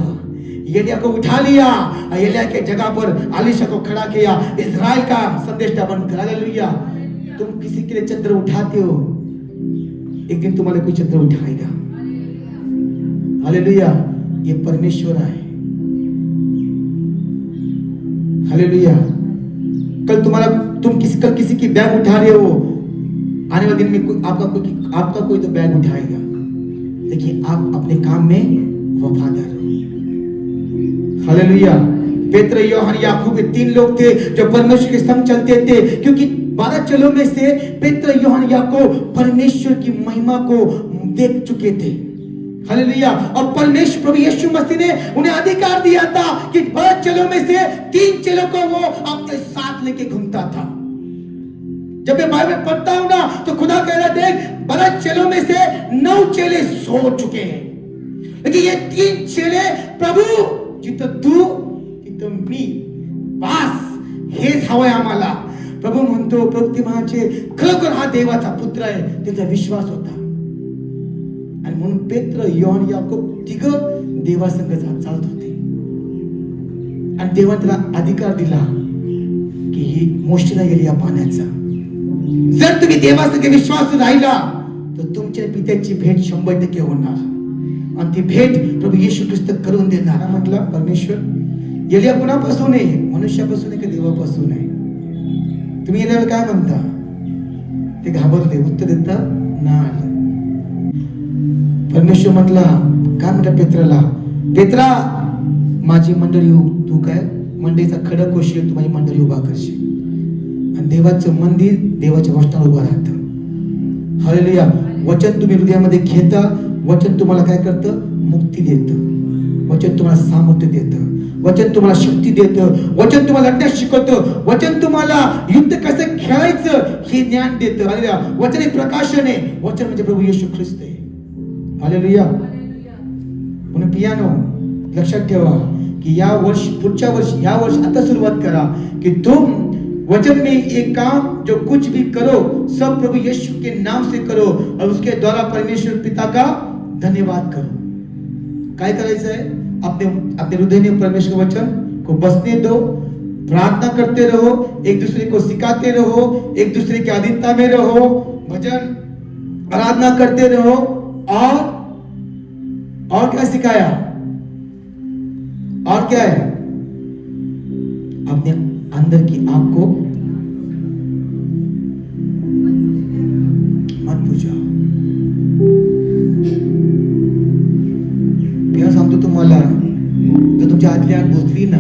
एलिया को उठा लिया, एलिया के जगह पर अलीशा को खड़ा किया, इजराइल का संदेशा बनकर. हालेलुया. तुम किसी के लिए चद्दर उठाते हो, एक दिन तुम्हारे कोई चद्दर उठाएगा. हालेलुया. ये परमेश्वर है. हालेलुया. कल किसी की बैग उठा रहे हो, आने वाले दिन में आपका कोई तो बैग उठाएगा, लेकिन आप अपने काम में वफादार हो. हालेलुया. पेत्र, यूहन्ना, याकूब, ये 3 लोग थे जो परमेश्वर के संग चलते थे, क्योंकि 12 चेलों में से पेत्र, यूहन्ना, याकूब परमेश्वर की महिमा को देख चुके थे. हालेलुया. और परमेश्वर प्रभु यीशु मसीह ने उन्हें अधिकार दिया था कि 12 चेलों में से 3 चेलों को वो अपने साथ लेके घूमता था. जब मैं बाइबल पढ़ता हूं ना, तो खुदा कह रहा, देख 12 चेलों में से 9 चेले सो चुके हैं, लेकिन ये 3 चेले, प्रभु जिथं तू तिथं मी, बस हेच हवंय आम्हाला. प्रभू म्हणतो, प्रभू ते म्हणायचे, खरोखर हा देवाचा पुत्र आहे, त्याचा विश्वास होता. आणि म्हणून पेत्र, यूहन्ना, याकूब तिघं देवासंग चालत होते. आणि देवाने त्याला अधिकार दिला की ही मोशीला गेली या पाण्याचा. जर तुम्ही देवासंग विश्वास राहिला तर तुमच्या पित्याची भेट 100% होणार, आणि ती भेट प्रभू येशू ख्रिस्त करून देणार. म्हटलं परमेश्वर, एलिया कुणापासून आहे? मनुष्यापासून आहे का देवापासून आहे? तुम्ही एलियाला काय म्हणता? ते घाबरले, उत्तर देता ना आलं. परमेश्वर म्हटला, काय म्हणता पेत्राला, पेत्रा माझी मंडळी तू काय मंडळीचा खडक होशील, तू माझी मंडळी उभा करशील. आणि देवाचं मंदिर देवाच्या वचनावर उभं राहतं. हालेलुया. वचन तुम्ही हृदयामध्ये घेता, वचन तुम्हाला काय करतं? मुक्ती देतं. वचन तुम्हाला सामर्थ्य देतं. वचन तुम्हाला शक्ती देतं. वचन तुम्हाला लढण्यास शिकवतं. वचन तुम्हाला युद्ध कसं खेळायचं हे ज्ञान देतं. हालेलुया. वचन एक प्रकाशन आहे. वचन म्हणजे प्रभू येशू ख्रिस्त आहे. हालेलुया. म्हणून पियानो लक्षात ठेवा कि या वर्ष, पुढच्या वर्षी, या वर्ष आता सुरुवात करा कि तुम वचन में एक काम जो कुछ भी करो सब प्रभु यीशु के नाम से करो और उसके द्वारा परमेश्वर पिता का धन्यवाद करो. काय करायचं आहे? अपने हृदय में परमेश्वर के वचन को बसने दो, प्रार्थना करते रहो, एक दूसरे को सिखाते रहो, एक दूसरे के अधीनता में रहो, भजन आराधना करते रहो. और क्या सिखाया? और क्या है? अपने अंदर की आग को मत बुझाओ. मी सांगतो तुम्हाला, जर तुमच्या आतली आग बुजली ना,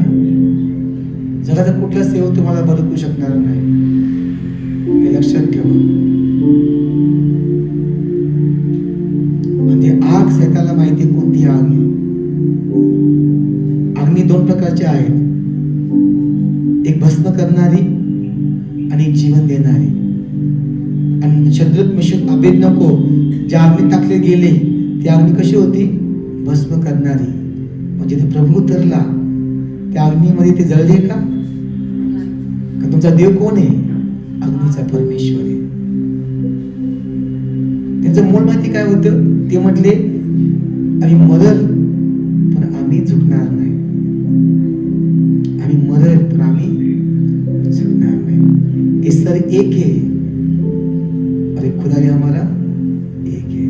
जगाचा कुठला सेवक तुम्हाला बदलू शकणार नाही. हे लक्षात ठेवा. म्हणजे आग सैतानाला माहिती कोणती आग आहे. अग्नी दोन प्रकारच्या आहेत, एक भस्म करणारी आणि एक जीवन देणारी. आणि शद्रक मेशक अबेदनको ज्या अग्नी टाकले गेले ती अग्नी कशी होती? भस्म करणारी. म्हणजे ते प्रभू उतरला त्या अग्नीमध्ये ते जळले का? तुमचा देव कोण आहे? अग्नीचा परमेश्वर आहे. त्यांचं मूळ माहिती काय होतं? ते म्हटले आम्ही मरल पण आम्ही झुकणार नाही. आम्ही मरल पण आम्ही झुकणार नाही. ईश्वर एक है और एक खुदा भी हमारा एक है,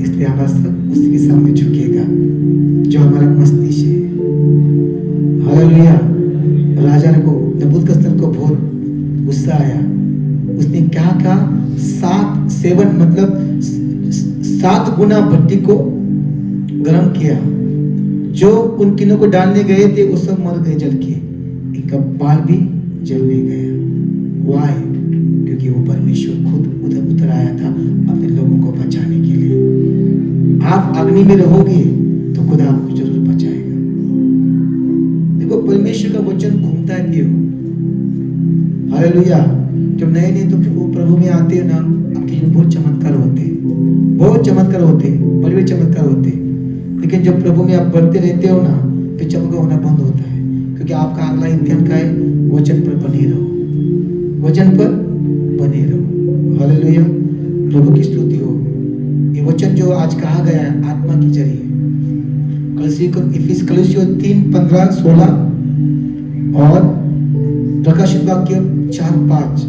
इसलिए हमारा सब उसके सामने झुकेगा जो हमारा मस्तिष्क है. हालेलुया. राजा को नबूकदनेस्सर को बहुत गुस्सा आया. उसने क्या कहा? 7 मतलब 7 गुना भट्टी को गर्म किया. जो उन तीनों को डालने गए थे वो सब मर गए जल के. इनका बाल भी जलने गया. वाई? क्योंकि वो परमेश्वर खुद उधर उतर आया था अपने लोगों को बचाने के लिए. आप अग्नि में रहोगे तो खुदा आपको जरूर बचाएगा. देखो परमेश्वर का वचन घूमता है क्यों? हालेलुया. जब नए नए तो प्रभु में आते हैं ना, आपके जीवन बहुत चमत्कार होते, बहुत चमत्कार होते, बड़े चमत्कार होते. लेकिन जब प्रभु में आप बढ़ते रहते हो ना, तो चमत्कार होना बंद होता है. क्योंकि आपका अगला इम्तिहान का है? वचन पर बने रहो, वचन पर बने रहो. हालेलुया. प्रभु की स्तुति हो. ये वचन जो आज कहा गया है आत्मा के जरिए, कलसियों 3:15-16 और प्रकाशित वाक्य 4:5